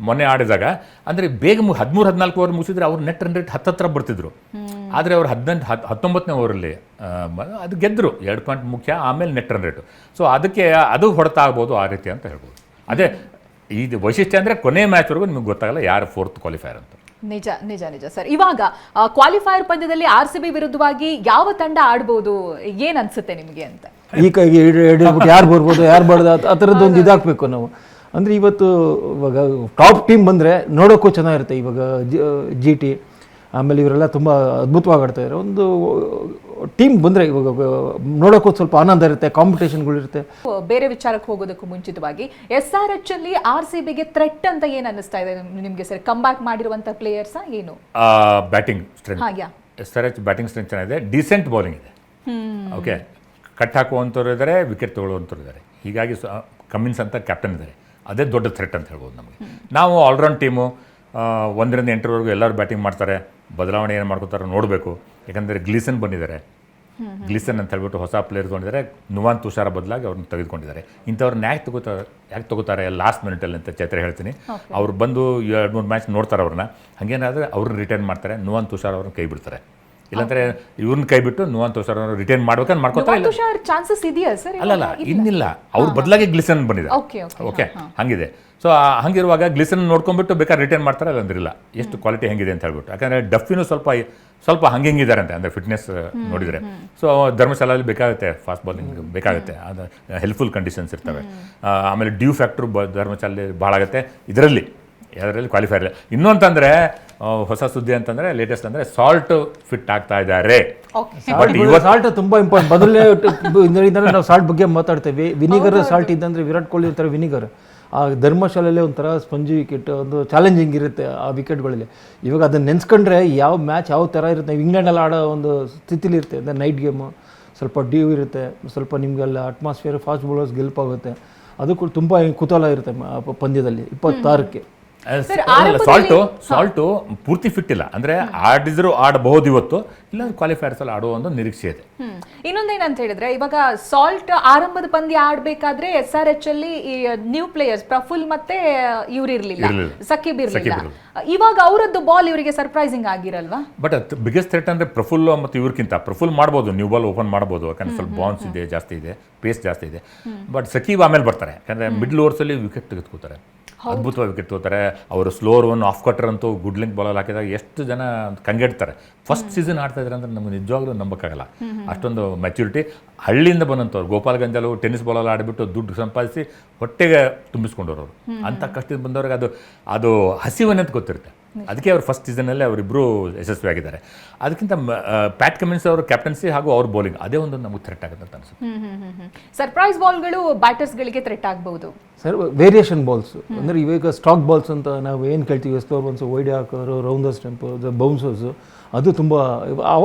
ಮೊನ್ನೆ ಆಡಿದಾಗ ಅಂದರೆ ಬೇಗ 13-14 ಓವರ್ ಮುಗಿಸಿದ್ರೆ ಅವ್ರು ನೆಟ್ ರನ್ ರೇಟ್ 10 ಹತ್ರ ಬರ್ತಿದ್ರು. ಆದರೆ ಅವ್ರು 19ನೇ ಓವರಲ್ಲಿ ಅದು ಗೆದ್ದರು. 2 ಪಾಯಿಂಟ್ ಮುಖ್ಯ, ಆಮೇಲೆ ನೆಟ್ ರನ್ ರೇಟು. ಸೊ ಅದಕ್ಕೆ ಅದು ಹೊಡೆತ ಆಗ್ಬೋದು ಆ ರೀತಿ ಅಂತ ಹೇಳ್ಬೋದು. ಅದೇ ಇದು ವೈಶಿಷ್ಟ್ಯ ಅಂದರೆ ಕೊನೆ ಮ್ಯಾಚ್ವರೆಗೂ ನಿಮಗೆ ಗೊತ್ತಾಗಲ್ಲ ಯಾರು 4th ಕ್ವಾಲಿಫೈಯರ್ ಅಂತ. ನಿಜ ನಿಜ ನಿಜ ಸರ್. ಇವಾಗ ಕ್ವಾಲಿಫೈಯರ್ ಪಂದ್ಯದಲ್ಲಿ RCB ವಿರುದ್ಧವಾಗಿ ಯಾವ ತಂಡ ಆಡ್ಬೋದು, ಏನ್ ಅನ್ಸುತ್ತೆ ನಿಮಗೆ ಅಂತ? ಈಗ ಯಾರು ಬರ್ಬೋದು ಯಾರು ಬರ್ದು ಆ ಥರದ್ದು ಒಂದು ಇದಾಗಬೇಕು ನಾವು. ಅಂದರೆ ಇವತ್ತು ಇವಾಗ ಟಾಪ್ ಟೀಮ್ ಬಂದರೆ ನೋಡೋಕ್ಕೂ ಚೆನ್ನಾಗಿರುತ್ತೆ. ಇವಾಗ GT ಆಮೇಲೆ ಇವರೆಲ್ಲ ತುಂಬ ಅದ್ಭುತವಾಗಿ ಆಡ್ತಾಯಿದ್ದಾರೆ. ಒಂದು ಟೀಮ್ ಬಂದರೆ ಇವಾಗ ನೋಡೋಕ್ಕೂ ಸ್ವಲ್ಪ ಆನಂದ ಇರುತ್ತೆ, ಕಾಂಪಿಟೇಷನ್ಗಳಿರುತ್ತೆ. ಬೇರೆ ವಿಚಾರಕ್ಕೆ ಹೋಗೋದಕ್ಕೂ ಮುಂಚಿತವಾಗಿ SRH ಅಲ್ಲಿ RCBಗೆ ಥ್ರೆಟ್ ಅಂತ ಏನು ಅನ್ನಿಸ್ತಾ ಇದೆ ನಿಮಗೆ ಸರ್? ಕಮ್ ಬ್ಯಾಕ್ ಮಾಡಿರುವಂತ ಪ್ಲೇಯರ್ಸ್ ಏನು? Batting strength, SRH batting strength ಚೆನ್ನಾಗಿದೆ, ಡೀಸೆಂಟ್ ಬೌಲಿಂಗ್ ಇದೆ. ಓಕೆ, ಕಟ್ ಹಾಕುವಂಥವ್ರು ಇದ್ದಾರೆ, ವಿಕೆಟ್ ತೊಗೊಳ್ಳುವಂಥವ್ರು ಇದ್ದಾರೆ. ಹೀಗಾಗಿ ಕಮಿನ್ಸ್ ಅಂತ ಕ್ಯಾಪ್ಟನ್ ಇದ್ದಾರೆ, ಅದೇ ದೊಡ್ಡ ಥ್ರೆಟ್ ಅಂತ ಹೇಳ್ಬೋದು ನಮಗೆ. ನಾವು ಆಲ್ರೌಂಡ್ ಟೀಮು 1ರಿಂದ 8ರವರೆಗೂ ಎಲ್ಲರೂ ಬ್ಯಾಟಿಂಗ್ ಮಾಡ್ತಾರೆ, ಬದಲಾವಣೆ ಏನು ಮಾಡ್ಕೋತಾರೆ ನೋಡಬೇಕು. ಯಾಕಂದರೆ ಗ್ಲೀಸನ್ ಬಂದಿದ್ದಾರೆ, ಗ್ಲೀಸನ್ ಅಂತ ಹೇಳ್ಬಿಟ್ಟು ಹೊಸ ಪ್ಲೇಯರ್ ತೊಗೊಂಡಿದ್ದಾರೆ, ನುವಾನ್ ತುಷಾರ ಬದಲಾಗಿ ಅವ್ರನ್ನ ತೆಗೆದುಕೊಂಡಿದ್ದಾರೆ. ಇಂಥವ್ರನ್ನ ಯಾಕೆ ತಗೋತಾರೆ ಲಾಸ್ಟ್ ಮಿನಿಟಲ್ಲಿ ಅಂತ ಚೈತ್ರ ಹೇಳ್ತೀನಿ. ಅವ್ರು ಬಂದು 2-3 ಮ್ಯಾಚ್ ನೋಡ್ತಾರೆ ಅವ್ರನ್ನ, ಹಾಗೇನಾದರೆ ಅವ್ರನ್ನ ರಿಟೈನ್ ಮಾಡ್ತಾರೆ, ನುವಾನ್ ತುಷಾರ್ ಅವ್ರನ್ನ ಕೈ ಬಿಡ್ತಾರೆ. ಇಲ್ಲಾಂದರೆ ಇವ್ರನ್ನ ಕೈ ಬಿಟ್ಟು ನುವಾನ್ ತುಷಾರ್ ಅವ್ರನ್ನ ರಿಟೈನ್ ಮಾಡ್ಬೇಕಂತ ಮಾಡ್ಕೋತಾರೆ. ಚಾನ್ಸಸ್ ಇದೆಯಾ ಸರ್? ಅಲ್ಲಲ್ಲ, ಇನ್ನಿಲ್ಲ, ಅವ್ರ ಬದಲಾಗಿ ಗ್ಲಿಸನ್ ಬಂದಿದೆ. ಓಕೆ, ಹಂಗಿದೆ. ಸೊ ಹಂಗಿರುವಾಗ ಗ್ಲಿಸನ್ ನೋಡ್ಕೊಂಡ್ಬಿಟ್ಟು ಬೇಕಾದ್ರೆ ರಿಟೈನ್ ಮಾಡ್ತಾರೆ, ಅಲ್ಲಂದ್ರಿಲ್ಲ. ಎಷ್ಟು ಕ್ವಾಲಿಟಿ ಹೆಂಗಿದೆ ಅಂತ ಹೇಳ್ಬಿಟ್ಟು. ಯಾಕಂದರೆ ಡಫಿನೂ ಸ್ವಲ್ಪ ಹಂಗಿದ್ದಾರೆ ಅಂತ ಫಿಟ್ನೆಸ್ ನೋಡಿದರೆ. ಸೊ ಧರ್ಮಶಾಲೆಯಲ್ಲಿ ಬೇಕಾಗುತ್ತೆ, ಫಾಸ್ಟ್ ಬೌಲಿಂಗ್ ಬೇಕಾಗುತ್ತೆ, ಅದು ಹೆಲ್ಪ್ಫುಲ್ ಕಂಡೀಷನ್ಸ್ ಇರ್ತವೆ. ಆಮೇಲೆ ಡ್ಯೂ ಫ್ಯಾಕ್ಟ್ರು ಬದಲಾವಣೆ ಭಾಳ ಆಗುತ್ತೆ ಇದರಲ್ಲಿ, ಯಾವುದರಲ್ಲಿ ಕ್ವಾಲಿಫೈರ್ ಇಲ್ಲ. ಇನ್ನೂ ಅಂತಂದರೆ ಹೊಸ ಸುದ್ದಿ ಅಂತಂದರೆ ಲೇಟೆಸ್ಟ್ ಅಂದರೆ ಸಾಲ್ಟ್ ಫಿಟ್ ಆಗ್ತಾ ಇದ್ದಾರೆ. ಸಾಲ್ಟ್ ತುಂಬ ಇಂಪಾರ್ಟೆಂಟ್. ಮೊದಲನೇ ನಾವು ಸಾಲ್ಟ್ ಬಗ್ಗೆ ಮಾತಾಡ್ತೇವೆ. ವಿನಿಗರ್ ಸಾಲ್ಟ್ ಇದ್ದಂದರೆ ವಿರಾಟ್ ಕೊಹ್ಲಿ ಒಂಥರ ವಿನಿಗರ್. ಆ ಧರ್ಮಶಾಲೆಯಲ್ಲಿ ಒಂಥರ ಸ್ಪಂಜಿ ವಿಕೆಟ್, ಒಂದು ಚಾಲೆಂಜಿಂಗ್ ಇರುತ್ತೆ ಆ ವಿಕೆಟ್ಗಳಲ್ಲಿ. ಇವಾಗ ಅದನ್ನು ನೆನೆಸ್ಕೊಂಡ್ರೆ ಯಾವ ಮ್ಯಾಚ್ ಯಾವ ಥರ ಇರುತ್ತೆ. ನಾವು ಇಂಗ್ಲೆಂಡಲ್ಲಿ ಆಡೋ ಒಂದು ಸ್ಥಿತಿಲಿ ಇರುತ್ತೆ, ಅಂದರೆ ನೈಟ್ ಗೇಮು, ಸ್ವಲ್ಪ ಡ್ಯೂ ಇರುತ್ತೆ, ಸ್ವಲ್ಪ ನಿಮಗೆಲ್ಲ ಅಟ್ಮಾಸ್ಫಿಯರ್, ಫಾಸ್ಟ್ ಬೌಲರ್ಸ್ ಗೆಲ್ಪಾಗುತ್ತೆ. ಅದಕ್ಕೂ ತುಂಬ ಕುತೂಹಲ ಇರುತ್ತೆ ಪಂದ್ಯದಲ್ಲಿ 26ಕ್ಕೆ. ಸಾಲ್ಟು ಪೂರ್ತಿ ಫಿಟ್ ಇಲ್ಲ, ಅಂದ್ರೆ ಆಡಿದ್ರು ಆಡಬಹುದು ಇವತ್ತು, ಇಲ್ಲ ಕ್ವಾಲಿಫೈರ್ಸ್ ಅಲ್ಲಿ ಆಡುವ ಒಂದು ನಿರೀಕ್ಷೆ ಇದೆ. ಇನ್ನೊಂದೇನಂತ ಹೇಳಿದ್ರೆ, ಇವಾಗ ಸಾಲ್ಟ್ ಆರಂಭದ ಪಂದ್ಯ ಆಡ್ಬೇಕಾದ್ರೆ SRH ಅಲ್ಲಿ ನ್ಯೂ ಪ್ಲೇಯರ್ಸ್ ಪ್ರಫುಲ್ ಮತ್ತೆ ಇವ್ರು ಇರ್ಲಿಲ್ಲ, ಸಕೀಬ್ ಇರ್ಲಿಲ್ಲ. ಇವಾಗ ಅವರದ್ದು ಬಾಲ್ ಇವರಿಗೆ ಸರ್ಪ್ರೈಸಿಂಗ್ ಆಗಿರಲ್ವಾ? ಬಟ್ ಬಿಗ್ಗೆಸ್ಟ್ ಥ್ರೆಟ್ ಅಂದ್ರೆ ಪ್ರಫುಲ್ ಮತ್ತು ಇವ್ರಕ್ಕಿಂತ ಪ್ರಫುಲ್ ಮಾಡ್ಬೋದು, ನ್ಯೂ ಬಾಲ್ ಓಪನ್ ಮಾಡ್ಬೋದು, ಯಾಕಂದ್ರೆ ಸ್ವಲ್ಪ ಬೌನ್ಸ್ ಇದೆ, ಜಾಸ್ತಿ ಇದೆ, ಪೇಸ್ ಜಾಸ್ತಿ ಇದೆ. ಬಟ್ ಸಕೀಬ್ ಆಮೇಲೆ ಬರ್ತಾರೆ, ಯಾಕಂದ್ರೆ ಮಿಡ್ಲ್ ಓವರ್ಸ್ ಅಲ್ಲಿ ವಿಕೆಟ್ ತೆಗೆದುಕೋತಾರೆ, ಅದ್ಭುತವಾಗಿ ವಿಕೆಟ್ ತಗೋತಾರೆ. ಅವರು ಸ್ಲೋರ್ ಒನ್ ಆಫ್ ಕಟರ್ ಅಂತೂ ಗುಡ್ ಲೆಂತ್ ಬಾಲಲ್ಲಿ ಹಾಕಿದಾಗ ಎಷ್ಟು ಜನ ಕಂಗೆಡ್ತಾರೆ. ಫಸ್ಟ್ ಸೀಸನ್ ಆಡ್ತಾ ಇದ್ದಾರೆ ಅಂದ್ರೆ ನಮ್ಗೆ ನಿಜವಾಗ್ಲೂ ನಂಬಕ್ಕಾಗಲ್ಲ, ಅಷ್ಟೊಂದು ಮೆಚ್ಯೂರಿಟಿ. ಹಳ್ಳಿಯಿಂದ ಬಂದಂಥವ್ರು ಗೋಪಾಲ್ಗಂಜಲ್ಲೂ ಟೆನ್ನಿಸ್ ಬಾಲಲ್ಲಿ ಆಡಿಬಿಟ್ಟು ದುಡ್ಡು ಸಂಪಾದಿಸಿ ಹೊಟ್ಟೆಗೆ ತುಂಬಿಸ್ಕೊಂಡವ್ರು. ಅಂಥ ಕಷ್ಟದಿಂದ ಬಂದವ್ರಿಗೆ ಅದು ಹಸಿವನ್ನಂತ ಗೊತ್ತಿರುತ್ತೆ. ಅದಕ್ಕೆ ಅವ್ರು ಫಸ್ಟ್ ಸೀಸನಲ್ಲಿ ಅವರಿಬ್ಬರು ಯಶಸ್ವಿ ಆಗಿದ್ದಾರೆ. ಅದಕ್ಕಿಂತ ಪ್ಯಾಟ್ ಕಮಿನ್ಸ್ ಅವರ ಕ್ಯಾಪ್ಟನ್ಸಿ ಹಾಗೂ ಅವ್ರ ಬೌಲಿಂಗ್ ಅದೇ ಒಂದು ನಮಗೆ ಥ್ರೆಟ್ ಆಗುತ್ತೆ ಅಂತ ಅನ್ಸುತ್ತೆ. ಸರ್ಪ್ರೈಸ್ ಬಾಲ್ಗಳು ಬ್ಯಾಟರ್ಸ್ಗಳಿಗೆ ಥ್ರೆಟ್ ಆಗಬಹುದು ಸರ್. ವೇರಿಯೇಷನ್ ಬಾಲ್ಸ್ ಅಂದರೆ ಇವಾಗ ಸ್ಟಾಕ್ ಬಾಲ್ಸ್ ಅಂತ ನಾವು ಏನು ಕೇಳ್ತೀವಿ, ಸ್ಲೋರ್ ಬಾಲ್ಸ್, ವೈಡ್ ಹಾಕೋರು, ರೌಂಡ್ ದ ಸ್ಟಂಪ್, ಬೌನ್ಸರ್ಸು, ಅದು ತುಂಬ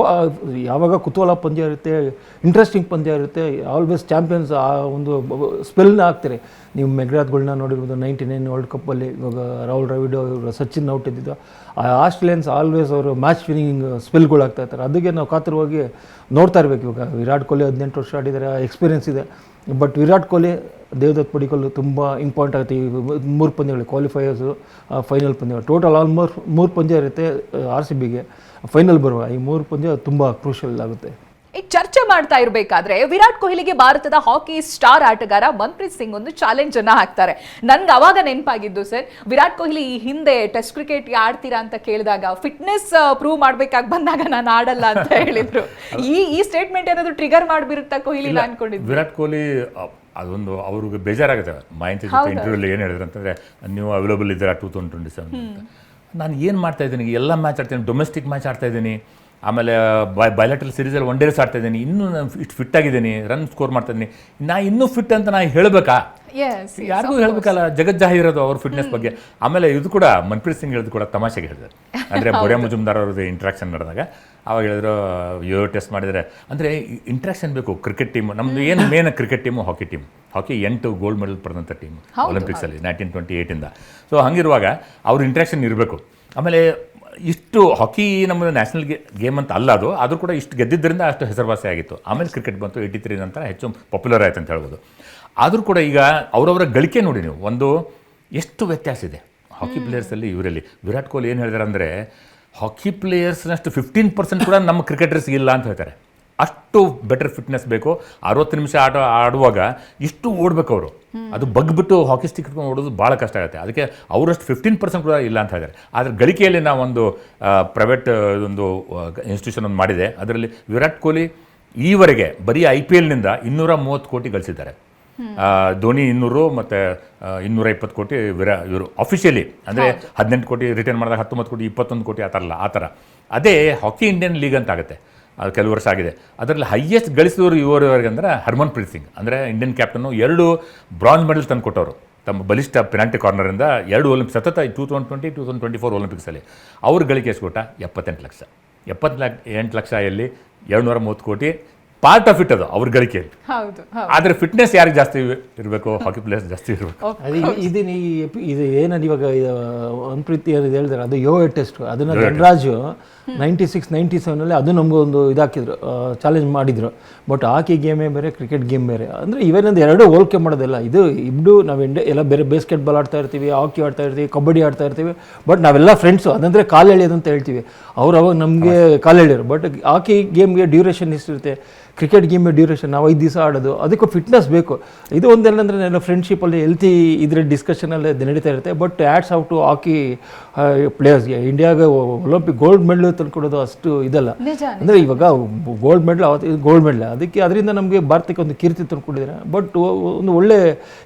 ಯಾವಾಗ ಕುತೂಹಲ ಪಂದ್ಯ ಇರುತ್ತೆ, ಇಂಟ್ರೆಸ್ಟಿಂಗ್ ಪಂದ್ಯ ಇರುತ್ತೆ. ಆಲ್ವೇಸ್ ಚಾಂಪಿಯನ್ಸ್ ಆ ಒಂದು ಸ್ಪೆಲ್ನ ಹಾಕ್ತಾರೆ. ನೀವು ಮೆಗ್ರಾತ್ಗಳನ್ನ ನೋಡಿರ್ಬೋದು 99 ವರ್ಲ್ಡ್ ಕಪ್ಪಲ್ಲಿ. ಇವಾಗ ರಾಹುಲ್ ದ್ರಾವಿಡ್, ಸಚಿನ್ ಔಟ್ ಇದ್ದಿದ್ದು, ಆ ಆಸ್ಟ್ರೇಲಿಯನ್ಸ್ ಆಲ್ವೇಸ್ ಅವರು ಮ್ಯಾಚ್ ವಿನಿಂಗ್ ಸ್ಪೆಲ್ಗಳು ಆಗ್ತಾ ಇರ್ತಾರೆ. ಅದಕ್ಕೆ ನಾವು ಕಾತರವಾಗಿ ನೋಡ್ತಾ ಇರಬೇಕು. ಇವಾಗ ವಿರಾಟ್ ಕೊಹ್ಲಿ 18 ವರ್ಷ ಆಡಿದ್ದಾರೆ, ಎಕ್ಸ್ಪೀರಿಯನ್ಸ್ ಇದೆ. ಬಟ್ ವಿರಾಟ್ ಕೊಹ್ಲಿ, ದೇವದತ್ ಪಡಿಕಲ್ ತುಂಬ ಇಂಪಾರ್ಟೆಂಟ್ ಆಗುತ್ತೆ ಈ 3 ಪಂದ್ಯಗಳು, ಕ್ವಾಲಿಫೈಯರ್ಸು, ಫೈನಲ್ ಪಂದ್ಯಗಳು. ಟೋಟಲ್ ಆಲ್ಮೋಸ್ಟ್ 3 ಪಂದ್ಯ ಇರುತ್ತೆ RCBಗೆ ಫೈನಲ್ ಬರುವ. ಈ 3 ಪಂದ್ಯ ತುಂಬ ಕ್ರೂಷಿಯಲ್ ಆಗುತ್ತೆ. ಈಗ ಚರ್ಚೆ ಮಾಡ್ತಾ ಇರಬೇಕಾದ್ರೆ ವಿರಾಟ್ ಕೊಹ್ಲಿಗೆ ಭಾರತದ ಹಾಕಿ ಸ್ಟಾರ್ ಆಟಗಾರ ಮನ್ಪ್ರೀತ್ ಸಿಂಗ್ ಒಂದು ಚಾಲೆಂಜ್ ಅನ್ನ ಹಾಕ್ತಾರೆ. ನನ್ಗೆ ಅವಾಗ ನೆನಪಾಗಿದ್ದು ಸರ್, ವಿರಾಟ್ ಕೊಹ್ಲಿ ಈ ಹಿಂದೆ ಟೆಸ್ಟ್ ಕ್ರಿಕೆಟ್ಗೆ ಆಡ್ತೀರಾ ಅಂತ ಕೇಳಿದಾಗ ಫಿಟ್ನೆಸ್ ಪ್ರೂವ್ ಮಾಡ್ಬೇಕಾಗಿ ಬಂದಾಗ ನಾನು ಆಡಲ್ಲ ಅಂತ ಹೇಳಿದ್ರು. ಈ ಸ್ಟೇಟ್ಮೆಂಟ್ ಏನಾದ್ರು ಟ್ರಿಗರ್ ಮಾಡಿಬಿರುತ್ತಾ ಕೊಹ್ಲಿ ಅನ್ಕೊಂಡಿದ್ದು? ವಿರಾಟ್ ಕೊಹ್ಲಿ ಅದೊಂದು ಅವ್ರಿಗೆ ಬೇಜಾರಾಗುತ್ತೆ. ಮಾಹಿತಿ ಇಂಟರ್ವ್ಯೂಲ್ಲಿ ಏನು ಹೇಳಿದ್ರು ಅಂತಂದರೆ, ನೀವು ಅವೈಲೇಬಲ್ ಇದ್ದೀರಾ 2027 ಅಂತ. ನಾನು ಏನು ಮಾಡ್ತಾ ಇದ್ದೀನಿ, ಎಲ್ಲ ಮ್ಯಾಚ್ ಆಡ್ತೀನಿ, ಡೊಮೆಸ್ಟಿಕ್ ಮ್ಯಾಚ್ ಆಡ್ತಾ ಇದ್ದೀನಿ, ಆಮೇಲೆ ಬೈಲಾಟ್ರಲ್ ಸೀರೀಸಲ್ಲಿ 1 ಡೇಸ್ ಆಡ್ತಾ ಇದ್ದೀನಿ, ಇನ್ನೂ ನಾನು ಇಷ್ಟು ಫಿಟ್ ಆಗಿದ್ದೀನಿ, ರನ್ ಸ್ಕೋರ್ ಮಾಡ್ತಾ ಇದ್ದೀನಿ, ನಾ ಇನ್ನೂ ಫಿಟ್ ಅಂತ ನಾನು ಹೇಳಬೇಕಾ? ಯಾರಿಗೂ ಹೇಳ್ಬೇಕಲ್ಲ, ಜಗಜ್ಜಾಹಿರೋದು ಅವ್ರ ಫಿಟ್ನೆಸ್ ಬಗ್ಗೆ. ಆಮೇಲೆ ಇದು ಕೂಡ ಮನ್ಪ್ರೀತ್ ಸಿಂಗ್ ಹೇಳಿದ್ರು ಕೂಡ ತಮಾಷೆಗೆ ಹೇಳಿದ್ರು. ಅಂದರೆ ಬೊರೆ ಮುಜುಮ್ದಾರ್ ಅವ್ರದ್ದು ಇಂಟ್ರಾಕ್ಷನ್ ನಡೆದಾಗ ಅವಾಗ ಹೇಳಿದ್ರು, ಟೆಸ್ಟ್ ಮಾಡಿದರೆ ಅಂದರೆ ಇಂಟ್ರಾಕ್ಷನ್ ಬೇಕು. ಕ್ರಿಕೆಟ್ ಟೀಮ್ ನಮ್ಮದು ಏನು main cricket team, hockey team. Hockey 8 gold medal ಪಡೆದಂಥ ಟೀಮ್ ಒಲಿಂಪಿಕ್ಸಲ್ಲಿ 1928ಇಂದ. ಸೊ ಹಂಗಿರುವಾಗ ಅವ್ರ ಇಂಟ್ರಾಕ್ಷನ್ ಇರಬೇಕು. ಆಮೇಲೆ ಇಷ್ಟು ಹಾಕಿ ನಮ್ಮದು ನ್ಯಾಷನಲ್ ಗೇಮ್ ಅಂತ ಅಲ್ಲ ಅದು, ಆದರೂ ಕೂಡ ಇಷ್ಟು ಗೆದ್ದಿದ್ದರಿಂದ ಅಷ್ಟು ಹೆಸರುವಾಸಿ ಆಗಿತ್ತು. ಆಮೇಲೆ ಕ್ರಿಕೆಟ್ ಬಂತು 83 ನಂತರ ಹೆಚ್ಚು ಪಾಪ್ಯುಲರ್ ಆಯ್ತು ಅಂತ ಹೇಳ್ಬೋದು. ಆದರೂ ಕೂಡ ಈಗ ಅವರವರ ಗಳಿಕೆ ನೋಡಿ ನೀವು, ಒಂದು ಎಷ್ಟು ವ್ಯತ್ಯಾಸ ಇದೆ ಹಾಕಿ ಪ್ಲೇಯರ್ಸಲ್ಲಿ ಇವರಲ್ಲಿ. ವಿರಾಟ್ ಕೊಹ್ಲಿ ಏನು ಹೇಳಿದಾರೆ ಅಂದರೆ, ಹಾಕಿ ಪ್ಲೇಯರ್ಸ್ನಷ್ಟು 15% ಕೂಡ ನಮ್ಮ ಕ್ರಿಕೆಟರ್ಸ್ಗೆ ಇಲ್ಲ ಅಂತ ಹೇಳ್ತಾರೆ. ಅಷ್ಟು ಬೆಟರ್ ಫಿಟ್ನೆಸ್ ಬೇಕು. 60 ನಿಮಿಷ ಆಡುವಾಗ ಇಷ್ಟು ಓಡಬೇಕು ಅವರು. ಅದು ಬಗ್ಬಿಟ್ಟು ಹಾಕಿ ಸ್ಟಿಕ್ ಇಟ್ಕೊಂಡು ಓಡೋದು ಭಾಳ ಕಷ್ಟ ಆಗುತ್ತೆ. ಅದಕ್ಕೆ ಅವರಷ್ಟು 15% ಕೂಡ ಇಲ್ಲ ಅಂತ ಹೇಳ್ತಾರೆ. ಆದರೆ ಗಳಿಕೆಯಲ್ಲಿ ನಾವು ಒಂದು ಪ್ರೈವೇಟ್ ಒಂದು ಇನ್ಸ್ಟಿಟ್ಯೂಷನ್ ಒಂದು ಮಾಡಿದೆ. ಅದರಲ್ಲಿ ವಿರಾಟ್ ಕೊಹ್ಲಿ ಈವರೆಗೆ ಬರೀ IPLನಿಂದ 230 ಕೋಟಿ ಗಳಿಸಿದ್ದಾರೆ. ಧೋನಿ 200 ಮತ್ತು 220 ಕೋಟಿ ಇವರು ಅಫಿಷಿಯಲಿ, ಅಂದರೆ 18 ಕೋಟಿ ರಿಟರ್ನ್ ಮಾಡಿದಾಗ 19 ಕೋಟಿ 21 ಕೋಟಿ ಆ ಥರ. ಅದೇ ಹಾಕಿ ಇಂಡಿಯನ್ ಲೀಗ್ ಅಂತ ಆಗುತ್ತೆ. ಅದು ಕೆಲವು ವರ್ಷ ಆಗಿದೆ. ಅದರಲ್ಲಿ ಹೈಯೆಸ್ಟ್ ಗಳಿಸಿದವರು ಇವರವರೆಗೆ ಅಂದರೆ ಹರ್ಮನ್ಪ್ರೀತ್ ಸಿಂಗ್, ಅಂದರೆ ಇಂಡಿಯನ್ ಕ್ಯಾಪ್ಟನ್ನು 2 ಬ್ರಾಂಜ್ ಮೆಡಲ್ ತಂದು ಕೊಟ್ಟವರು ತಮ್ಮ ಬಲಿಷ್ಠ ಪೆನಾಲ್ಟಿ ಕಾರ್ನರಿಂದ 2 ಒಲಿಂಪಿಕ್ಸ್ ಸತತ 2020, 2024 ಒಲಿಂಪಿಕ್ಸಲ್ಲಿ. ಅವ್ರ ಗಳಿಕೆ ಎಷ್ಟು ಕೊಟ್ಟ? 78 ಲಕ್ಷ. 78 ಲಕ್ಷ ಎಲ್ಲಿ? 230 ಕೋಟಿ ಪಾರ್ಟ್ ಆಫ್ ಇಟ್ ಅದು ಅವ್ರ ಗಳಿಕೆಯಲ್ಲಿ. ಆದರೆ ಫಿಟ್ನೆಸ್ ಯಾರಿಗೆ ಜಾಸ್ತಿ ಇರಬೇಕು? ಹಾಕಿ ಪ್ಲೇಯರ್ಸ್ ಜಾಸ್ತಿ ಇರಬೇಕು. ಇದು ಏನದು ಇವಾಗ ಅನ್ಪ್ರೀತಿ ಏನಿದೆ ಹೇಳಿದ್ರೆ ಅದು ಯೋಗ ಟೆಸ್ಟ್, ಅದನ್ನು ಧನರಾಜು 96, 97 ಅದು ನಮಗೊಂದು ಇದಾಕಿದ್ರು, ಚಾಲೆಂಜ್ ಮಾಡಿದ್ರು. ಬಟ್ ಹಾಕಿ ಗೇಮೇ ಬೇರೆ, ಕ್ರಿಕೆಟ್ ಗೇಮ್ ಬೇರೆ. ಅಂದರೆ ಇವೇನಂದು ಎರಡೂ ಹೋಲಿಕೆ ಮಾಡೋದಿಲ್ಲ. ಇದು ಇಬ್ಬರು ನಾವು ಎಲ್ಲ ಬೇರೆ ಬಾಸ್ಕೆಟ್ಬಾಲ್ ಆಡ್ತಾ ಇರ್ತೀವಿ, ಹಾಕಿ ಆಡ್ತಾ ಇರ್ತೀವಿ, ಕಬಡ್ಡಿ ಆಡ್ತಾ ಇರ್ತೀವಿ. ಬಟ್ ನಾವೆಲ್ಲ ಫ್ರೆಂಡ್ಸು, ಅದಂದರೆ ಕಾಲು ಎಳೆಯೋದು ಅಂತ ಹೇಳ್ತೀವಿ. ಅವ್ರು ಅವಾಗ ನಮಗೆ ಕಾಲು ಎಳೆಯೋರು. ಬಟ್ ಹಾಕಿ ಗೇಮ್ಗೆ ಡ್ಯೂರೇಷನ್ ಎಷ್ಟಿರುತ್ತೆ, ಕ್ರಿಕೆಟ್ ಗೇಮ್ ಡ್ಯೂರೇಷನ್ ನಾವು 5 ದಿವಸ ಆಡೋದು, ಅದಕ್ಕೂ ಫಿಟ್ನೆಸ್ ಬೇಕು. ಇದು ಒಂದೇನಂದರೆ ಎಲ್ಲ ಫ್ರೆಂಡ್ಶಿಪ್ಪಲ್ಲಿ ಹೆಲ್ತಿ ಇದ್ರ ಡಿಸ್ಕಷನಲ್ಲಿ ನಡೀತಾ ಇರುತ್ತೆ. ಬಟ್ ಆ್ಯಡ್ಸ್ ಔಟ್ ಟು ಹಾಕಿ ಪ್ಲೇಯರ್ಸ್ಗೆ. ಇಂಡಿಯಾಗೆ ಒಲಿಂಪಿಕ್ ಗೋಲ್ಡ್ ಮೆಡಲ್ ತಂದುಕೊಡೋದು ಅಷ್ಟು ಇದಲ್ಲ. ಅಂದರೆ ಇವಾಗ ಗೋಲ್ಡ್ ಮೆಡಲ್ ಗೋಲ್ಡ್ ಮೆಡಲ್, ಅದಕ್ಕೆ ಅದರಿಂದ ನಮಗೆ ಭಾರತಕ್ಕೆ ಒಂದು ಕೀರ್ತಿ ತಂದುಕೊಟ್ಟಿದ್ದಾರೆ. ಬಟ್ ಒಂದು ಒಳ್ಳೆ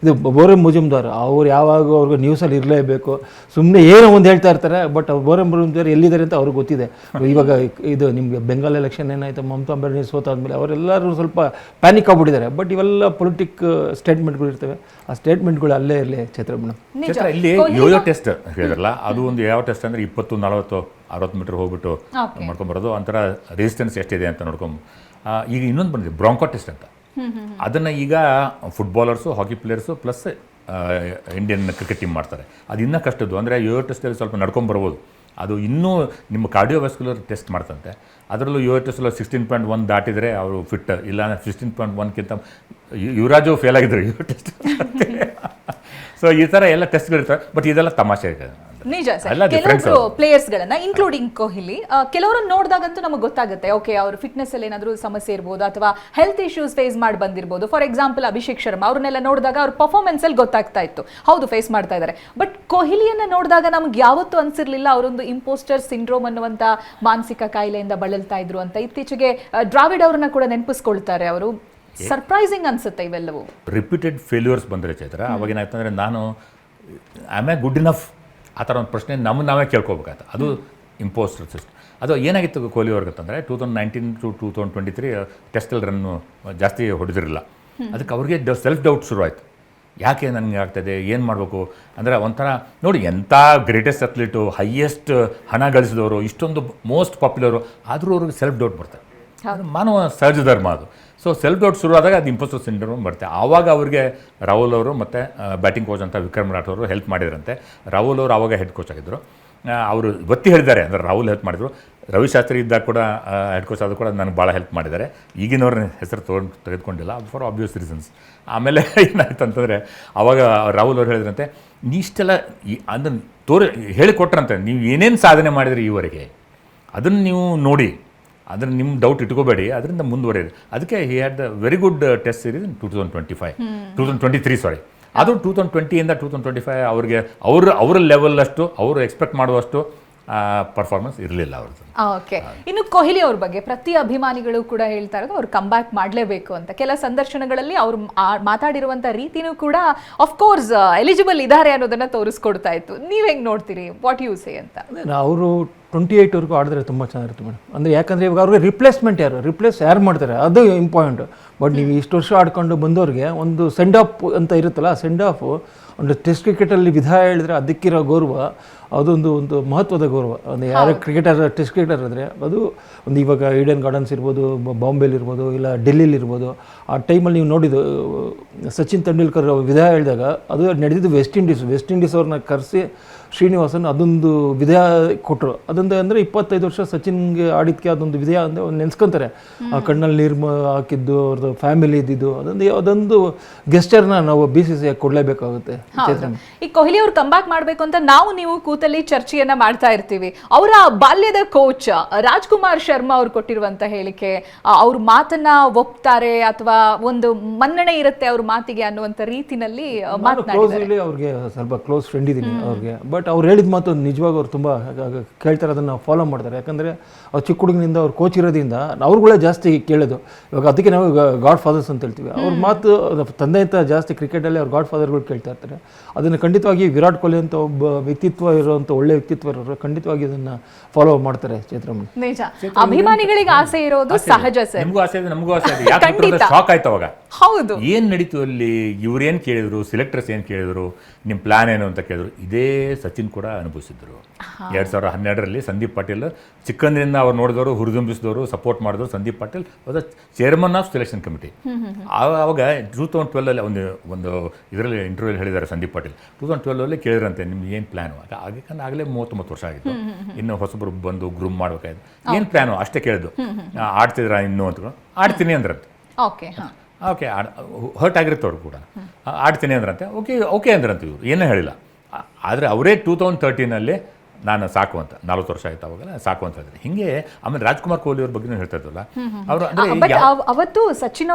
ಇದು ಬೋರೆ ಮುಜುಮ್ದಾರ್, ಅವ್ರು ಯಾವಾಗ ಅವ್ರಿಗೆ ನ್ಯೂಸಲ್ಲಿ ಇರಲೇಬೇಕು, ಸುಮ್ಮನೆ ಏನೋ ಒಂದು ಹೇಳ್ತಾ ಇರ್ತಾರೆ. ಬಟ್ ಬೋರೆ ಮುಜುಮ್ದಾರ್ ಎಲ್ಲಿದ್ದಾರೆ ಅಂತ ಅವ್ರಿಗೆ ಗೊತ್ತಿದೆ. ಇವಾಗ ಇದು ನಿಮಗೆ ಬೆಂಗಾಲ್ ಎಲೆಕ್ಷನ್ ಏನಾಯಿತು, ಮಮತಾ ಬ್ಯಾನರ್ಜಿ ಸೋತಾದ್ಮೇಲೆ ಅವರೆಲ್ಲರೂ ಸ್ವಲ್ಪ ಪ್ಯಾನಿಕ್ ಆಗ್ಬಿಟ್ಟಿದ್ದಾರೆ. ಬಟ್ ಇವೆಲ್ಲ ಪೊಲಿಟಿಕ್ ಸ್ಟೇಟ್ಮೆಂಟ್ಗಳು ಇರ್ತವೆ. ಆ ಸ್ಟೇಟ್ಮೆಂಟ್ಗಳು ಅಲ್ಲೇ ಇರಲಿ ಚೈತ್ರ ಮೇಡಮ್. ಇಲ್ಲಿ ಯೋಯೋ ಟೆಸ್ಟ್ ಹೇಳಿದ್ರಲ್ಲ, ಅದು ಒಂದು ಯಾವ ಟೆಸ್ಟ್ ಅಂದರೆ 20, 40, 60 ಮೀಟರ್ ಹೋಗ್ಬಿಟ್ಟು ಮಾಡ್ಕೊಂಬರೋದು. ಒಂಥರ ರೆಸಿಸ್ಟೆನ್ಸ್ ಎಷ್ಟಿದೆ ಅಂತ ನೋಡ್ಕೊಂಡು. ಈಗ ಇನ್ನೊಂದು ಬಂದಿದೆ ಬ್ರಾಂಕೋ ಟೆಸ್ಟ್ ಅಂತ. ಅದನ್ನು ಈಗ footballers, hockey players plus Indian cricket team ಮಾಡ್ತಾರೆ. ಅದು ಇನ್ನೂ ಕಷ್ಟದ್ದು. ಅಂದರೆ ಯೋಯೋ ಟೆಸ್ಟಲ್ಲಿ ಸ್ವಲ್ಪ ನಡ್ಕೊಂಬರ್ಬೋದು. ಅದು ಇನ್ನೂ ನಿಮ್ಮ ಕಾರ್ಡಿಯೋವ್ಯಾಸ್ಕ್ಯುಲರ್ ಟೆಸ್ಟ್ ಮಾಡ್ತಂತೆ. ಅದರಲ್ಲೂ ಯೋಯೋ ಟೆಸ್ಟಲ್ಲಿ 16.1 ದಾಟಿದರೆ ಅವರು ಫಿಟ್, ಇಲ್ಲ 16.1ಕ್ಕಿಂತ ಯುವರಾಜು ಫೇಲ್ ಆಗಿದ್ರು ಯೋಯೋ ಟೆಸ್ಟ್. ಸೊ ಈ ಥರ ಎಲ್ಲ ಟೆಸ್ಟ್ಗಳಿರ್ತವೆ. ಬಟ್ ಇದೆಲ್ಲ ತಮಾಷೆ ಇದೆ. ನಿಜ ಸರ್. ಕೆಲವೊಬ್ರು ಪ್ಲೇಯರ್ಸ್ ಗಳನ್ನ ಇನ್ಕ್ಲೂಡಿಂಗ್ ಕೊಹ್ಲಿ, ಕೆಲವರನ್ನು ನೋಡಿದಾಗಂತೂ ನಮಗೆ ಗೊತ್ತಾಗುತ್ತೆ, ಓಕೆ ಅವ್ರ ಫಿಟ್ನೆಸ್ ಅಲ್ಲಿ ಏನಾದರೂ ಸಮಸ್ಯೆ ಇರ್ಬೋದು ಅಥವಾ ಹೆಲ್ತ್ ಇಶ್ಯೂಸ್ ಫೇಸ್ ಮಾಡಿ ಬಂದಿರ್ಬೋದು. ಫಾರ್ ಎಕ್ಸಾಂಪಲ್ ಅಭಿಷೇಕ್ ಶರ್ಮಾ ಅವ್ರನ್ನೆಲ್ಲ ನೋಡಿದಾಗ ಅವ್ರ ಪರ್ಫಾರ್ಮೆನ್ಸ್ ಅಲ್ಲಿ ಗೊತ್ತಾಗ್ತಾ ಇತ್ತು, ಹೌದು ಫೇಸ್ ಮಾಡ್ತಾ ಇದ್ದಾರೆ. ಬಟ್ ಕೊಹ್ಲಿಯನ್ನ ನೋಡಿದಾಗ ನಮ್ಗೆ ಯಾವತ್ತೂ ಅನ್ಸಿರ್ಲಿಲ್ಲ ಅವರೊಂದು ಇಂಪೋಸ್ಟರ್ ಸಿಂಡ್ರೋಮ್ ಅನ್ನುವಂತ ಮಾನಸಿಕ ಕಾಯಿಲೆಯಿಂದ ಬಳಲ್ತಾ ಇದ್ರು ಅಂತ. ಇತ್ತೀಚೆಗೆ ದ್ರಾವಿಡ್ ಅವ್ರನ್ನ ಕೂಡ ನೆನಪಿಸ್ಕೊಳ್ತಾರೆ ಅವರು. ಸರ್ಪ್ರೈಸಿಂಗ್ ಅನ್ಸುತ್ತೆ ಇವೆಲ್ಲವೂ. ರಿಪೀಟೆಡ್ ಫೇಲ್ಯೂರ್ಸ್ ಬಂದರೆ ಚೈತ್ರ, ಅವಾಗ ಏನಾಯ್ತು ಅಂದರೆ ನಾನು ಆಮ್ ಎ ಗುಡ್ ಇನಫ್ ಆ ಥರ ಒಂದು ಪ್ರಶ್ನೆ ನಾವೇ ಕೇಳ್ಕೊಬೇಕಾಯ್ತು. ಅದು ಇಂಪೋಸ್ಟರ್ ಸಿಸ್ಟಮ್. ಅದು ಏನಾಗಿತ್ತು ಕೊಹ್ಲಿ ಅವ್ರಿಗಂತಂದರೆ 2019 to 2023 ಟೆಸ್ಟಲ್ಲಿ ರನ್ನು ಜಾಸ್ತಿ ಹೊಡೆದಿರಲಿಲ್ಲ. ಅದಕ್ಕೆ ಅವ್ರಿಗೆ ಸೆಲ್ಫ್ ಡೌಟ್ ಶುರುವಾಯಿತು. ಯಾಕೆ ನನಗೆ ಆಗ್ತಾಯಿದೆ, ಏನು ಮಾಡಬೇಕು ಅಂದರೆ ಒಂಥರ ನೋಡಿ, ಎಂಥ ಗ್ರೇಟೆಸ್ಟ್ ಅಥ್ಲೀಟು, ಹೈಯೆಸ್ಟ್ ಹಣ ಗಳಿಸಿದವರು, ಇಷ್ಟೊಂದು ಮೋಸ್ಟ್ ಪಾಪ್ಯುಲರು, ಆದರೂ ಅವ್ರಿಗೆ ಸೆಲ್ಫ್ ಡೌಟ್ ಬರ್ತಾರೆ. ಮಾನವ ಸಹಜ ಧರ್ಮ ಅದು. ಸೊ ಸೆಲ್ಫ್ ಡೌಟ್ ಶುರುವಾದಾಗ ಅದು ಇಂಪೋಸ್ಟರ್ ಸಿಂಡ್ರೋಮ್ ಬರುತ್ತೆ. ಆವಾಗ ಅವರಿಗೆ ರಾಹುಲ್ ಅವರು ಮತ್ತು ಬ್ಯಾಟಿಂಗ್ ಕೋಚ್ ಅಂತ ವಿಕ್ರಮ್ ರಾಠ್ ಅವರು ಹೆಲ್ಪ್ ಮಾಡಿದ್ರಂತೆ. ರಾಹುಲ್ ಅವರು ಆವಾಗ ಹೆಡ್ ಕೋಚ್ ಆಗಿದ್ದರು. ಅವರು ಒತ್ತಿ ಹೇಳಿದ್ದಾರೆ, ಅಂದರೆ ರಾಹುಲ್ ಹೆಲ್ಪ್ ಮಾಡಿದರು. ರವಿಶಾಸ್ತ್ರಿ ಇದ್ದಾಗ ಕೂಡ ಹೆಡ್ ಕೋಚ್ ಆದರೂ ಕೂಡ ನನಗೆ ಭಾಳ ಹೆಲ್ಪ್ ಮಾಡಿದ್ದಾರೆ. ಈಗಿನವ್ರ ಹೆಸರು ತೆಗೆದುಕೊಂಡಿಲ್ಲ ಫಾರ್ ಆಬ್ವಿಯಸ್ ರೀಸನ್ಸ್. ಆಮೇಲೆ ಏನಾಯ್ತು ಅಂತಂದರೆ ಆವಾಗ ರಾಹುಲ್ ಅವ್ರು ಹೇಳಿದ್ರಂತೆ, ನೀ ಇಷ್ಟೆಲ್ಲ ಅದನ್ನು ಹೇಳಿಕೊಟ್ರಂತೆ, ನೀವು ಏನೇನು ಸಾಧನೆ ಮಾಡಿದ್ರಿ ಈವರೆಗೆ ಅದನ್ನು ನೀವು ನೋಡಿ, ಅದನ್ನು ನಿಮ್ಮ ಡೌಟ್ ಇಟ್ಕೋಬೇಡಿ, ಅದರಿಂದ ಮುಂದುವರಿಯಿರಿ. ಅದಕ್ಕೆ he had the very good test series in 2023 ಸಾರಿ. ಅದು 2020 2025 ಅವ್ರಿಗೆ ಅವ್ರ ಲೆವೆಲ್ ಅಷ್ಟು ಅವರು ಎಕ್ಸ್ಪೆಕ್ಟ್ ಮಾಡುವಷ್ಟು ಪರ್ಫಾರ್ಮೆನ್ಸ್ ಇರಲಿಲ್ಲ ಅವ್ರದ್ದು. ಓಕೆ. ಇನ್ನು ಕೊಹ್ಲಿ ಅವ್ರ ಬಗ್ಗೆ ಪ್ರತಿ ಅಭಿಮಾನಿಗಳು ಕೂಡ ಹೇಳ್ತಾ ಇರೋದು ಅವ್ರು ಕಮ್ ಬ್ಯಾಕ್ ಮಾಡಲೇಬೇಕು ಅಂತ. ಕೆಲ ಸಂದರ್ಶನಗಳಲ್ಲಿ ಅವ್ರು ಮಾತಾಡಿರುವಂಥ ರೀತಿನೂ ಕೂಡ ಅಫ್ಕೋರ್ಸ್ ಎಲಿಜಿಬಲ್ ಇದ್ದಾರೆ ಅನ್ನೋದನ್ನ ತೋರಿಸ್ಕೊಡ್ತಾ ಇತ್ತು. ನೀವು ಹೆಂಗೆ ನೋಡ್ತೀರಿ, ವಾಟ್ ಯು ಸೇ ಅಂತ? ಅವರು 28ವರೆಗೂ ಆಡಿದ್ರೆ ತುಂಬ ಚೆನ್ನಾಗಿರುತ್ತೆ ಮೇಡಮ್. ಅಂದರೆ ಯಾಕಂದರೆ ಇವಾಗ ಅವ್ರಿಗೆ ರಿಪ್ಲೇಸ್ಮೆಂಟ್ ಯಾರು ಮಾಡ್ತಾರೆ ಅದು ಇಂಪಾರ್ಟೆಂಟ್. ಬಟ್ ನೀವು ಇಷ್ಟು ವರ್ಷ ಆಡ್ಕೊಂಡು ಬಂದವ್ರಿಗೆ ಒಂದು ಸೆಂಡ್ ಆಫ್ ಅಂತ ಇರುತ್ತಲ್ಲ, ಆ ಸೆಂಡ್ ಆಫ್ ಒಂದು ಟೆಸ್ಟ್ ಕ್ರಿಕೆಟಲ್ಲಿ ವಿಧಾಯ ಹೇಳಿದ್ರೆ ಅದಕ್ಕಿರೋ ಗೌರವ ಒಂದು ಮಹತ್ವದ ಗೌರವ. ಒಂದು ಯಾರೋ ಕ್ರಿಕೆಟರ್ ಟೆಸ್ಟ್ ಕ್ರಿಕೆಟರ್ ಆದರೆ ಅದು ಒಂದು ಇವಾಗ ಈಡನ್ ಗಾರ್ಡನ್ಸ್ ಇರ್ಬೋದು, ಬಾಂಬೆಲಿರ್ಬೋದು, ಇಲ್ಲ ಡೆಲ್ಲಿಲಿರ್ಬೋದು. ಆ ಟೈಮಲ್ಲಿ ನೀವು ನೋಡಿದ್ದು ಸಚಿನ್ ತೆಂಡೂಲ್ಕರ್ ವಿಧಾಯ ಹೇಳಿದಾಗ ಅದು ನಡೆದಿದ್ದು ವೆಸ್ಟ್ ಇಂಡೀಸ್ ಅವ್ರನ್ನ ಕರೆಸಿ ಶ್ರೀನಿವಾಸನ್ ಅದೊಂದು ವಿಧಾಯ ಕೊಟ್ಟರು. ಅದೊಂದು ಅಂದರೆ 25 ವರ್ಷ ಸಚಿನ್ಗೆ ಆಡಿದ್ಕೆ ಅದೊಂದು ವಿಧಾಯ ಅಂದರೆ ಒಂದು ನೆನೆಸ್ಕೊಂತಾರೆ. ಆ ಕಣ್ಣಲ್ಲಿ ನೀರು ಹಾಕಿದ್ದು, ಅವ್ರದ್ದು ಫ್ಯಾಮಿಲಿ ಇದ್ದಿದ್ದು, ಅದೊಂದು ಗೆಸ್ಟರ್ನ ನಾವು BCCI ಕೊಡಲೇಬೇಕಾಗುತ್ತೆ. ಈ ಕೊಹ್ಲಿ ಅವ್ರು ಕಂಬ್ಯಾಕ್ ಮಾಡಬೇಕು ಅಂತ ನೀವು ಕೂತಲ್ಲಿ ಚರ್ಚೆಯನ್ನ ಮಾಡ್ತಾ ಇರ್ತೀವಿ. ಅವರ ಬಾಲ್ಯದ ಕೋಚ್ ರಾಜ್ಕುಮಾರ್ ಶರ್ಮಾ ಅವ್ರು ಕೊಟ್ಟಿರುವಂತ ಹೇಳಿಕೆ, ಅವ್ರ ಮಾತನ್ನ ಒಪ್ತಾರೆ ಅಥವಾ ಅಥವಾ ಒಂದು ಮನ್ನಣೆ ಇರುತ್ತೆ ಅವ್ರ ಮಾತಿಗೆ ಅನ್ನುವಂತ ರೀತಿನಲ್ಲಿ ಮಾತನಾಡಿದ್ದಾರೆ. ಅವ್ರಿಗೆ ಸ್ವಲ್ಪ ಕ್ಲೋಸ್ ಫ್ರೆಂಡ್ ಇದ್ದೀನಿ ಅವ್ರಿಗೆ. ಬಟ್ ಅವ್ರು ಹೇಳಿದ ಮಾತು ನಿಜವಾಗ ಅವ್ರು ತುಂಬ ಕೇಳ್ತಾರೆ, ಅದನ್ನು ಫಾಲೋ ಮಾಡ್ತಾರೆ. ಯಾಕಂದರೆ ಅವ್ರು ಚಿಕ್ಕ ಹುಡುಗನಿಂದ ಅವ್ರು ಕೋಚ್ ಇರೋದ್ರಿಂದ ಅವ್ರುಗಳೇ ಜಾಸ್ತಿ ಕೇಳೋದು. ಇವಾಗ ಅದಕ್ಕೆ ನಾವು ಗಾಡ್ ಫಾದರ್ಸ್ ಅಂತ ಹೇಳ್ತೀವಿ. ಅವ್ರ ಮಾತು ತಂದೆ ಅಂತ ಜಾಸ್ತಿ ಕ್ರಿಕೆಟಲ್ಲಿ ಅವ್ರು ಗಾಡ್ ಫಾದರ್ಗಳು ಕೇಳ್ತಾ ಇರ್ತಾರೆ. ಅದನ್ನು ಖಂಡಿತವಾಗಿ ವಿರಾಟ್ ಕೊಹ್ಲಿ ಅಂತ ಒಬ್ಬ ವ್ಯಕ್ತಿತ್ವ ಇರುವಂಥ ಒಳ್ಳೆ ವ್ಯಕ್ತಿತ್ವ ಇರೋರು ಖಂಡಿತವಾಗಿ ಅದನ್ನು ಫಾಲೋ ಮಾಡ್ತಾರೆ. ಚೈತ್ರಮಣಿ ನಿಜ, ಅಭಿಮಾನಿಗಳಿಗೆ ಆಸೆ ಇರೋದು ಸಹಜ ಸರ್. ನಮಗೂ ಆಸೆ ಇದೆ, ನಮಗೂ ಆಸೆ ಇದೆ. ಯಾಕೆ ಶಾಕ್ ಆಯ್ತು ಅವಾಗ, ಹೌದು, ಏನ್ ನಡೀತು ಅಲ್ಲಿ, ಇವ್ರೇನ್ ಕೇಳಿದ್ರು, ಸಿಲೆಕ್ಟರ್ಸ್ ಏನ್ ಕೇಳಿದ್ರು, ನಿಮ್ ಪ್ಲಾನ್ ಏನು ಅಂತ ಕೇಳಿದ್ರು. ಇದೇ ಸಚಿನ್ ಕೂಡ ಅನುಭವಿಸಿದ್ರು. 2012ರಲ್ಲಿ ಸಂದೀಪ್ ಪಾಟೀಲ್ ಚಿಕ್ಕಂದಿನಿಂದ ಅವ್ರು ನೋಡಿದವರು, ಹುರಿದುಂಬಿಸಿದವರು, ಸಪೋರ್ಟ್ ಮಾಡಿದವರು. Sandeep Patil was chairman of selection committee. ಆವಾಗ 2012ಅಲ್ಲಿ ಒಂದು ಇದರಲ್ಲಿ ಇಂಟರ್ವ್ಯೂ ಹೇಳಿದ್ದಾರೆ ಸಂದೀಪ್ ಪಾಟೀಲ್. 2012ಅಲ್ಲಿ ಕೇಳಿದ್ರಂತೆ ನಿಮ್ಗೆ ಏನು ಪ್ಲಾನು. ಆಗಲೇ 39 ವರ್ಷ ಆಗಿತ್ತು. ಇನ್ನು ಹೊಸಬ್ರು ಬಂದು ಗ್ರೂಮ್ ಮಾಡ್ಬೇಕಾಯ್ತು. ಏನು ಪ್ಲಾನು ಅಷ್ಟೇ ಕೇಳಿದ್ದು. ಆಡ್ತಿದ್ರ ಇನ್ನೂ ಅಂತ. ಆಡ್ತೀನಿ ಅಂದ್ರಂತೆ. ಓಕೆ ಹರ್ಟ್ ಆಗಿರುತ್ತೆ ಅವ್ರು ಕೂಡ. ಆಡ್ತೀನಿ ಅಂದ್ರಂತೆ. ಓಕೆ ಅಂದ್ರಂತೆ. ಇವರು ಏನೂ ಹೇಳಿಲ್ಲ. ಆದರೆ ಅವರೇ 2013ನಲ್ಲಿ ನಾನು ಸಾಕು ಅಂತ, 40 ವರ್ಷ ಆಯ್ತು ಅವಾಗೆಲ್ಲ ಸಾಕು ಅಂತ ಹೇಳಿದ್ರು. ಹಿಂಗೆ ಆಮೇಲೆ ರಾಜ್ಕುಮಾರ್ ಕೊಹ್ಲಿ ಅವ್ರ ಬಗ್ಗೆ ಹೇಳ್ತಾ ಇದ್ವಲ್ಲ, ಅವರು ಅವತ್ತು ಸಚಿನ್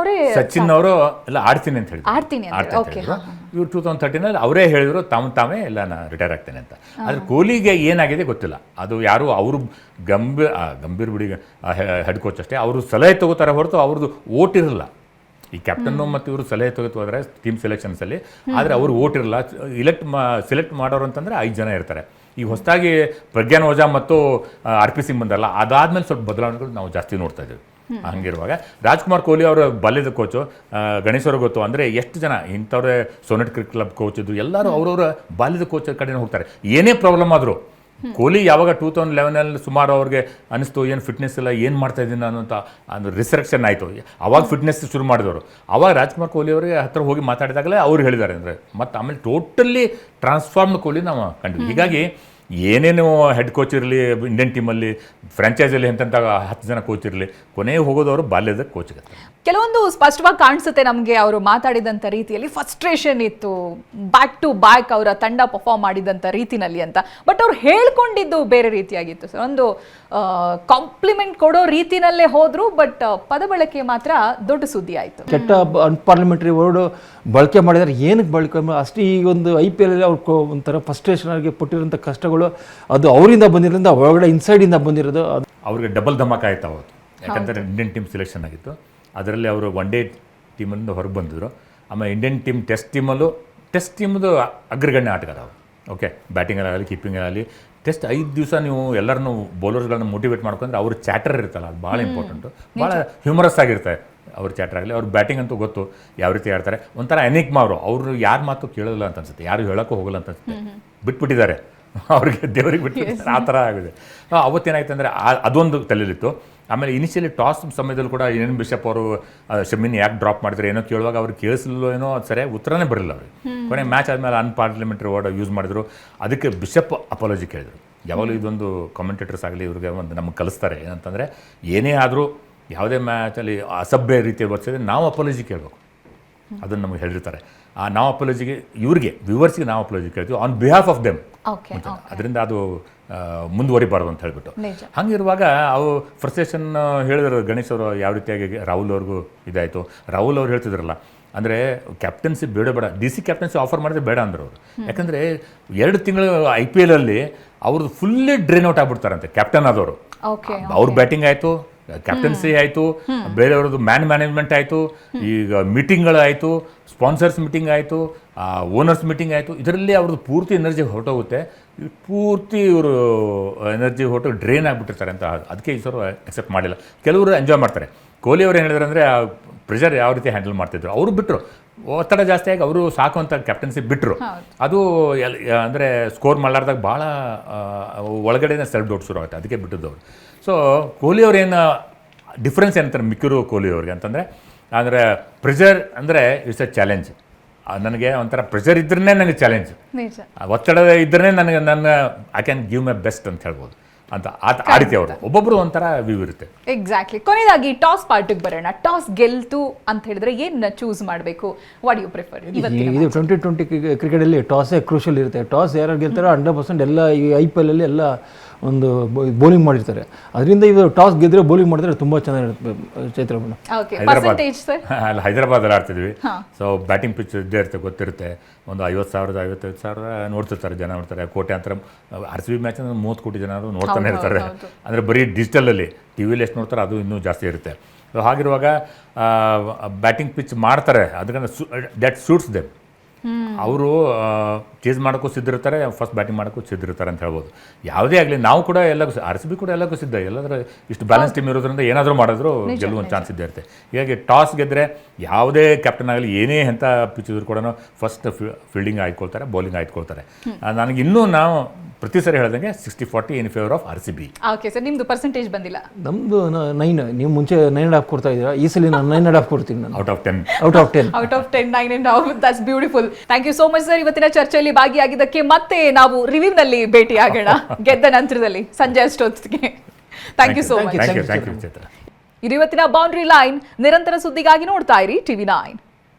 ಅವರು ಎಲ್ಲ ಆಡ್ತೀನಿ ಅಂತ ಹೇಳಿದ್ರು. ಇವ್ರು 2013ನಲ್ಲಿ ಅವರೇ ಹೇಳಿದ್ರು ತಾವೇ ಎಲ್ಲ ನಾನು ರಿಟೈರ್ ಆಗ್ತೇನೆ ಅಂತ. ಆದರೆ ಕೊಹ್ಲಿಗೆ ಏನಾಗಿದೆ ಗೊತ್ತಿಲ್ಲ. ಅದು ಯಾರು ಅವರು ಗಂಭೀರ್ ಬಿಡಿ ಹೆಡ್ ಕೋಚ್ ಅಷ್ಟೇ, ಅವರು ಸಲಹೆ ತಗೋತಾರೆ ಹೊರತು ಅವ್ರದ್ದು ಓಟ್ ಇರಲ್ಲ. ಈ ಕ್ಯಾಪ್ಟನ್ನು ಮತ್ತು ಇವರು ಸಲಹೆ ತೆಗೆದುಕೋದ್ರೆ ಟೀಮ್ ಸೆಲೆಕ್ಷನ್ಸಲ್ಲಿ. ಆದರೆ ಅವರು ಓಟ್ ಇರಲ್ಲ. ಸೆಲೆಕ್ಟ್ ಮಾಡೋರು ಅಂತಂದರೆ 5 ಜನ ಇರ್ತಾರೆ. ಈಗ ಹೊಸದಾಗಿ ಪ್ರಜ್ಞಾನ್ ಓಜಾ ಮತ್ತು RP ಸಿಂಗ್ ಬಂದಾರಲ್ಲ, ಅದಾದ್ಮೇಲೆ ಸ್ವಲ್ಪ ಬದಲಾವಣೆಗಳು ನಾವು ಜಾಸ್ತಿ ನೋಡ್ತಾ ಇದ್ದೀವಿ. ಹಂಗಿರುವಾಗ ರಾಜ್ಕುಮಾರ್ ಕೊಹ್ಲಿ ಅವರ ಬಾಲ್ಯದ ಕೋಚು ಗಣೇಶ್ ಅವ್ರಿಗೆ ಗೊತ್ತು. ಅಂದರೆ ಎಷ್ಟು ಜನ ಇಂಥವ್ರೆ ಸೋನೆಟ್ ಕ್ರಿಕೆಟ್ ಕ್ಲಬ್ ಕೋಚ್ ಇದ್ದು ಎಲ್ಲರೂ ಅವ್ರವ್ರ ಬಾಲ್ಯದ ಕೋಚ್ ಕಡೆ ಹೋಗ್ತಾರೆ. ಏನೇ ಪ್ರಾಬ್ಲಮ್ ಆದರೂ ಕೊಹ್ಲಿ ಯಾವಾಗ 2011ನಲ್ಲಿ ಸುಮಾರು ಅವ್ರಿಗೆ ಅನಿಸ್ತು ಏನು ಫಿಟ್ನೆಸ್ ಇಲ್ಲ, ಏನು ಮಾಡ್ತಾ ಇದ್ದೀನಿ ಅನ್ನೋಂಥ ಒಂದು ರಿಸರೆಕ್ಷನ್ ಆಯಿತು. ಅವಾಗ ಫಿಟ್ನೆಸ್ ಶುರು ಮಾಡಿದವರು. ಅವಾಗ ರಾಜ್ಕುಮಾರ್ ಕೊಹ್ಲಿ ಅವರಿಗೆ ಹತ್ರ ಹೋಗಿ ಮಾತಾಡಿದಾಗಲೇ ಅವ್ರು ಹೇಳಿದ್ದಾರೆ. ಅಂದರೆ ಮತ್ತು ಆಮೇಲೆ ಟೋಟಲಿ ಟ್ರಾನ್ಸ್ಫಾರ್ಮ್ಡ್ ಕೊಹ್ಲಿ ನಾವು ಕಂಡ್ವಿ. ಹೀಗಾಗಿ ಏನೇನು ಹೆಡ್ ಕೋಚ್ ಇರಲಿ ಇಂಡಿಯನ್ ಟೀಮಲ್ಲಿ, ಫ್ರಾಂಚೈಸಲ್ಲಿ ಎಂತೆಂಥ 10 ಜನ ಕೋಚ್ ಇರಲಿ, ಕೊನೆಗೆ ಹೋಗೋದವರು ಬಾಲ್ಯದ ಕೋಚ್ಗೆ. ಕೆಲವೊಂದು ಸ್ಪಷ್ಟವಾಗಿ ಕಾಣಿಸುತ್ತೆ ನಮಗೆ ಅವರು ಮಾತಾಡಿದಂಥ ರೀತಿಯಲ್ಲಿ. ಫ್ರಸ್ಟ್ರೇಷನ್ ಇತ್ತು, ಬ್ಯಾಕ್ ಟು ಬ್ಯಾಕ್ ಅವರ ತಂಡ ಪರ್ಫಾರ್ಮ್ ಮಾಡಿದಂಥ ರೀತಿನಲ್ಲಿ ಅಂತ. ಬಟ್ ಅವ್ರು ಹೇಳ್ಕೊಂಡಿದ್ದು ಬೇರೆ ರೀತಿಯಾಗಿತ್ತು ಸರ್. ಒಂದು ಕಾಂಪ್ಲಿಮೆಂಟ್ ಕೊಡೋ ರೀತಿನಲ್ಲೇ ಹೋದ್ರು, ಬಟ್ ಪದ ಬಳಕೆ ಮಾತ್ರ ದೊಡ್ಡ ಸುದ್ದಿ ಆಯಿತು. ಕೆಟ್ಟ ಅನ್ಪಾರ್ಲಿಮೆಂಟರಿ ವರ್ಡ್ ಬಳಕೆ ಮಾಡಿದರೆ ಏನಕ್ಕೆ ಬಳಕೆ ಅಷ್ಟೇ. ಈ ಒಂದು IPL ಅಲ್ಲಿ ಅವ್ರು ಒಂಥರ ಫ್ರಸ್ಟ್ರೇಷನ್ ಆಗಿ ಪಟ್ಟಿರೋಂಥ ಕಷ್ಟಗಳು ಅದು ಅವರಿಂದ ಬಂದಿರೋದ್ರಿಂದ ಒಳಗಡೆ ಇನ್ಸೈಡಿಂದ ಬಂದಿರೋದು. ಅವ್ರಿಗೆ ಡಬಲ್ ಧಮಾಕ ಆಯ್ತು ಅವತ್ತು. ಯಾಕಂದರೆ ಇಂಡಿಯನ್ ಟೀಮ್ ಸೆಲೆಕ್ಷನ್ ಆಗಿತ್ತು. ಅದರಲ್ಲಿ ಅವರು 1 ಡೇ ಟೀಮಿಂದ ಹೊರಗೆ ಬಂದಿದ್ರು. ಆಮೇಲೆ ಇಂಡಿಯನ್ ಟೀಮ್ ಟೆಸ್ಟ್ ಟೀಮದು ಅಗ್ರಗಣ್ಯ ಆಟಗಾರ ಅವರು. ಓಕೆ, ಬ್ಯಾಟಿಂಗಲ್ಲಾಗಲಿ ಕೀಪಿಂಗಲ್ಲಿ ಟೆಸ್ಟ್ 5 ದಿವಸ ನೀವು ಎಲ್ಲರನ್ನೂ ಬೌಲರ್ಸ್ಗಳನ್ನ ಮೋಟಿವೇಟ್ ಮಾಡ್ಕೊಂಡ್ರೆ ಅವ್ರ ಚಾಟರ್ ಇರುತ್ತಲ್ಲ, ಅದು ಭಾಳ ಇಂಪಾರ್ಟೆಂಟು. ಭಾಳ ಹ್ಯೂಮರಸ್ ಆಗಿರ್ತಾರೆ ಅವ್ರ ಚಾಟರ್ ಆಗಲಿ. ಅವ್ರ ಬ್ಯಾಟಿಂಗ್ ಅಂತೂ ಗೊತ್ತು ಯಾವ ರೀತಿ ಆಡ್ತಾರೆ. ಒಂಥರ ಎನಿಗ್ಮಾ ಅವರು ಯಾರ ಮಾತು ಕೇಳೋಲ್ಲ ಅಂತ ಅನ್ಸುತ್ತೆ, ಯಾರು ಹೇಳೋಕ್ಕೂ ಹೋಗಲ್ಲ ಅಂತ ಅನ್ಸುತ್ತೆ. ಬಿಟ್ಬಿಟ್ಟಿದ್ದಾರೆ ಅವ್ರಿಗೆ, ದೇವರಿಗೆ ಬಿಟ್ಬಿಟ್ಟಿದ್ದಾರೆ. ಆ ಥರ ಆಗಿದೆ. ಅವತ್ತೇನಾಯ್ತು ಅಂದರೆ ಅದೊಂದು ತಲೆಯಲ್ಲಿತ್ತು. ಆಮೇಲೆ ಇನಿಷಿಯಲಿ ಟಾಸ್ ಸಮಯದಲ್ಲಿ ಕೂಡ ಏನೇನು ಬಿಷಪ್ ಅವರು ಶಮಿನ್ ಯಾಕೆ ಡ್ರಾಪ್ ಮಾಡಿದ್ರೆ ಏನೋ ಕೇಳುವಾಗ ಅವ್ರಿಗೆ ಕೇಳಿಸಲಿಲ್ಲೋ ಏನೋ ಅದು ಸರಿಯಾಗಿ ಉತ್ತರನೇ ಬರಲಿಲ್ಲ ಅವ್ರಿಗೆ. ಕೊನೆ ಮ್ಯಾಚ್ ಆದಮೇಲೆ ಅನ್ಪಾರ್ಲಿಮೆಂಟ್ರಿ ವರ್ಡ್ ಯೂಸ್ ಮಾಡಿದ್ರು. ಅದಕ್ಕೆ ಬಿಷಪ್ ಅಪಾಲಜಿ ಕೇಳಿದ್ರು. ಯಾವಾಗಲೂ ಇದೊಂದು ಕಾಮೆಂಟೇಟರ್ಸ್ ಆಗಲಿ ಇವ್ರಿಗೆ ಒಂದು ನಮಗೆ ಕಲಿಸ್ತಾರೆ ಏನಂತಂದರೆ, ಏನೇ ಆದರೂ ಯಾವುದೇ ಮ್ಯಾಚಲ್ಲಿ ಅಸಭ್ಯ ರೀತಿಯಲ್ಲಿ ಬರ್ತಿದ್ರೆ ನಾವು ಅಪಾಲಜಿ ಕೇಳಬೇಕು. ಅದನ್ನು ನಮಗೆ ಹೇಳಿರ್ತಾರೆ. ನಾವು ಅಪಾಲಜಿಗೆ ಇವ್ರಿಗೆ ವ್ಯೂವರ್ಸ್ಗೆ ನಾವು ಅಪಾಲಜಿ ಕೇಳ್ತೀವಿ ಆನ್ ಬಿಹಾಫ್ ಆಫ್ ದೆಮ್. ಅದರಿಂದ ಅದು ಮುಂದುವರಿಬಾರ್ದು ಅಂತ ಹೇಳಿಬಿಟ್ಟು. ಹಂಗಿರುವಾಗ ಅವು ಫ್ರಸ್ಟ್ರೇಷನ್ ಹೇಳಿದ್ರು ಗಣೇಶ್ ಅವರು. ಯಾವ ರೀತಿಯಾಗಿ ರಾಹುಲ್ ಅವ್ರಿಗೂ ಇದಾಯಿತು. ರಾಹುಲ್ ಅವ್ರು ಹೇಳ್ತಿದ್ರಲ್ಲ, ಅಂದರೆ ಕ್ಯಾಪ್ಟನ್ಸಿ ಬೇಡ DC ಕ್ಯಾಪ್ಟನ್ಸಿ ಆಫರ್ ಮಾಡಿದ್ರೆ ಬೇಡ ಅಂದರು ಅವರು. ಯಾಕಂದರೆ 2 ತಿಂಗಳು IPL ಅಲ್ಲಿ ಅವ್ರದ್ದು ಫುಲ್ಲಿ ಡ್ರೈನ್ ಔಟ್ ಆಗ್ಬಿಡ್ತಾರಂತೆ ಕ್ಯಾಪ್ಟನ್ ಆದವರು. ಅವ್ರ ಬ್ಯಾಟಿಂಗ್ ಆಯಿತು, ಕ್ಯಾಪ್ಟನ್ಸಿ ಆಯಿತು, ಬೇರೆಯವ್ರದ್ದು ಮ್ಯಾನೇಜ್ಮೆಂಟ್ ಆಯಿತು, ಈಗ ಮೀಟಿಂಗ್ಗಳಾಯಿತು, ಸ್ಪಾನ್ಸರ್ಸ್ ಮೀಟಿಂಗ್ ಆಯಿತು, ಓನರ್ಸ್ ಮೀಟಿಂಗ್ ಆಯಿತು. ಇದರಲ್ಲಿ ಅವ್ರದ್ದು ಪೂರ್ತಿ ಎನರ್ಜಿ ಹೊರಟೋಗುತ್ತೆ. ಪೂರ್ತಿ ಇವರು ಎನರ್ಜಿ ಹೊರಟು ಡ್ರೈನ್ ಆಗಿಬಿಟ್ಟಿರ್ತಾರೆ ಅಂತ. ಅದಕ್ಕೆ ಈ ಸರ್ ಅಕ್ಸೆಪ್ಟ್ ಮಾಡಿಲ್ಲ. ಕೆಲವರು ಎಂಜಾಯ್ ಮಾಡ್ತಾರೆ. ಕೊಹ್ಲಿ ಅವ್ರು ಏನು ಹೇಳಿದ್ರು ಅಂದರೆ, ಆ ಪ್ರೆಷರ್ ಯಾವ ರೀತಿ ಹ್ಯಾಂಡಲ್ ಮಾಡ್ತಿದ್ರು. ಅವರು ಬಿಟ್ಟರು, ಒತ್ತಡ ಜಾಸ್ತಿ ಆಗಿ ಅವರು ಸಾಕು ಅಂತ ಕ್ಯಾಪ್ಟನ್ಸಿ ಬಿಟ್ಟರು. ಅದು ಅಂದರೆ ಸ್ಕೋರ್ ಮಾಡಲಾರ್ದಾಗ ಭಾಳ ಒಳಗಡೆನೇ ಸೆಲ್ಫ್ ಡೌಟ್ ಶುರು ಆಗುತ್ತೆ. ಅದಕ್ಕೆ ಬಿಟ್ಟಿದ್ದವರು. ಸೊ ಕೊಹ್ಲಿ ಅವ್ರು ಏನು ಡಿಫ್ರೆನ್ಸ್ ಏನಂತಾರೆ ಮಿಕ್ಕಿರು ಕೊಹ್ಲಿ ಅವ್ರಿಗೆ ಅಂತಂದರೆ, ಅಂದರೆ ಪ್ರೆಷರ್ ಅಂದರೆ ಇಟ್ಸ್ ಎ ಚಾಲೆಂಜ್. ನನಗೆ ಒಂಥರ ಪ್ರೆಷರ್ ಇದ್ರೇ ನನಗೆ ಚಾಲೆಂಜ್, ಒತ್ತಡ ಇದ್ರೇ ನನಗೆ I can give my best ಅಂತ ಹೇಳ್ಬೋದು ಅಂತ ಆ ರೀತಿ ಅವರು. ಒಬ್ಬೊಬ್ಬರು ಒಂಥರ ವ್ಯೂ ಇರುತ್ತೆ. ಎಕ್ಸಾಕ್ಟ್ಲಿ. ಕೊನೆಯದಾಗಿ ಟಾಸ್ ಪಾರ್ಟಿಗೆ ಬರೋಣ. ಟಾಸ್ ಗೆಲ್ತು ಅಂತ ಹೇಳಿದ್ರೆ ಏನು ಚೂಸ್ ಮಾಡಬೇಕು? What you prefer? ಇದು 2020 ಕ್ರಿಕೆಟಲ್ಲಿ ಟಾಸೇ ಕ್ರೂಷಲ್ ಇರುತ್ತೆ. ಟಾಸ್ ಯಾರು ಗೆಲ್ತಾರೋ 100% ಎಲ್ಲ ಈ IPL ಅಲ್ಲಿ ಎಲ್ಲ ಒಂದು ಬೌಲಿಂಗ್ ಮಾಡಿರ್ತಾರೆ. ಅದರಿಂದ ಇವರು ಟಾಸ್ ಗೆದ್ರೆ ಬೌಲಿಂಗ್ ಮಾಡಿದ್ರೆ ತುಂಬ ಚೆನ್ನಾಗಿರುತ್ತೆ Chaitra madam. Okay, percentage sir? ಅಲ್ಲಿ ಹೈದರಾಬಾದಲ್ಲಿ ಆಡ್ತಿದ್ವಿ. ಸೊ ಬ್ಯಾಟಿಂಗ್ ಪಿಚ್ ಇದ್ದೇ ಇರುತ್ತೆ, ಗೊತ್ತಿರುತ್ತೆ. ಒಂದು 50,000 55,000 ನೋಡ್ತಿರ್ತಾರೆ ಜನ, ನೋಡ್ತಾರೆ. ಕೋಟ್ಯಾಂತರ RCB ಮ್ಯಾಚ್ ಅಂದ್ರೆ 30 ಕೋಟಿ ಜನ ನೋಡ್ತಾನೆ ಇರ್ತಾರೆ. ಅಂದರೆ ಬರೀ ಡಿಜಿಟಲಲ್ಲಿ ಟಿ ವಿಲಿ ಎಷ್ಟು ನೋಡ್ತಾರೆ ಅದು ಇನ್ನೂ ಜಾಸ್ತಿ ಇರುತ್ತೆ. ಸೊ ಹಾಗಿರುವಾಗ ಬ್ಯಾಟಿಂಗ್ ಪಿಚ್ ಮಾಡ್ತಾರೆ, ಅದಕ್ಕೆ ದ್ಯಾಟ್ ಸೂಟ್ಸ್ ದೆಮ್. ಅವರು ಚೇಸ್ ಮಾಡೋಕ್ಕೂ ಸಿದ್ಧಿರ್ತಾರೆ, ಫಸ್ಟ್ ಬ್ಯಾಟಿಂಗ್ ಮಾಡೋಕ್ಕೂ ಸಿದ್ಧಿರ್ತಾರೆ ಅಂತ ಹೇಳ್ಬೋದು. ಯಾವುದೇ ಆಗಲಿ ನಾವು ಕೂಡ ಎಲ್ಲಕ್ಕೂ RCB ಕೂಡ ಎಲ್ಲಕ್ಕೂ ಸಿದ್ಧ. ಎಲ್ಲಾದ್ರೂ ಇಷ್ಟು ಬ್ಯಾಲೆನ್ಸ್ ಟೀಮ್ ಇರೋದ್ರಿಂದ ಏನಾದರೂ ಮಾಡಿದ್ರು ಗೆಲ್ಲುವಂಥ ಚಾನ್ಸ್ ಇದ್ದೇ ಇರುತ್ತೆ. ಹೀಗಾಗಿ ಟಾಸ್ ಗೆದ್ದರೆ ಯಾವುದೇ ಕ್ಯಾಪ್ಟನ್ ಆಗಲಿ ಏನೇ ಎಂಥ ಪಿಚ್ ಇದ್ರು ಕೂಡ ಫಸ್ಟ್ ಫೀಲ್ಡಿಂಗ್ ಆಯ್ಕೊಳ್ತಾರೆ, ಬೌಲಿಂಗ್ ಆಯ್ಕೊಳ್ತಾರೆ. ನನಗೆ ಇನ್ನೂ ನಾವು ಪ್ರತಿ ಸರಿ ಹೇಳ್ದಂಗೆ 60-40 in favour of RCB. Okay sir, ನಿಮ್ದು ಪರ್ಸೆಂಟೇಜ್ ಬಂದಿಲ್ಲ. ನಮ್ಮದು 9. ನೀವು ಮುಂಚೆ 9.5 ಕೊಡ್ತಾ ಇದ್ದೀರಾ, ಈ ಸಲ ನಾನು 9.5 ಕೊಡ್ತೀನಿ. ನಾನು out of 10. Out of 10. Out of 10, 9.5. That's beautiful. Thank you so much sir, ಇವತ್ತಿನ ಚರ್ಚೆಯಲ್ಲಿ ಭಾಗಿಯಾಗಿದ್ದಕ್ಕೆ. ಮತ್ತೆ ನಾವು ರಿವ್ಯೂನಲ್ಲಿ ಭೇಟಿ ಆಗೋಣ ಗೆದ್ದ ನಂತರದಲ್ಲಿ ಸಂಜೆ ಅಷ್ಟೊತ್ತಿಗೆ. Thank you so much. Thank you Chaitra. ಇದು ಇವತ್ತಿನ ಬೌಂಡ್ರಿ ಲೈನ್. ನಿರಂತರ ಸುದ್ದಿಗಾಗಿ ನೋಡ್ತಾ ಇರಿ TV9.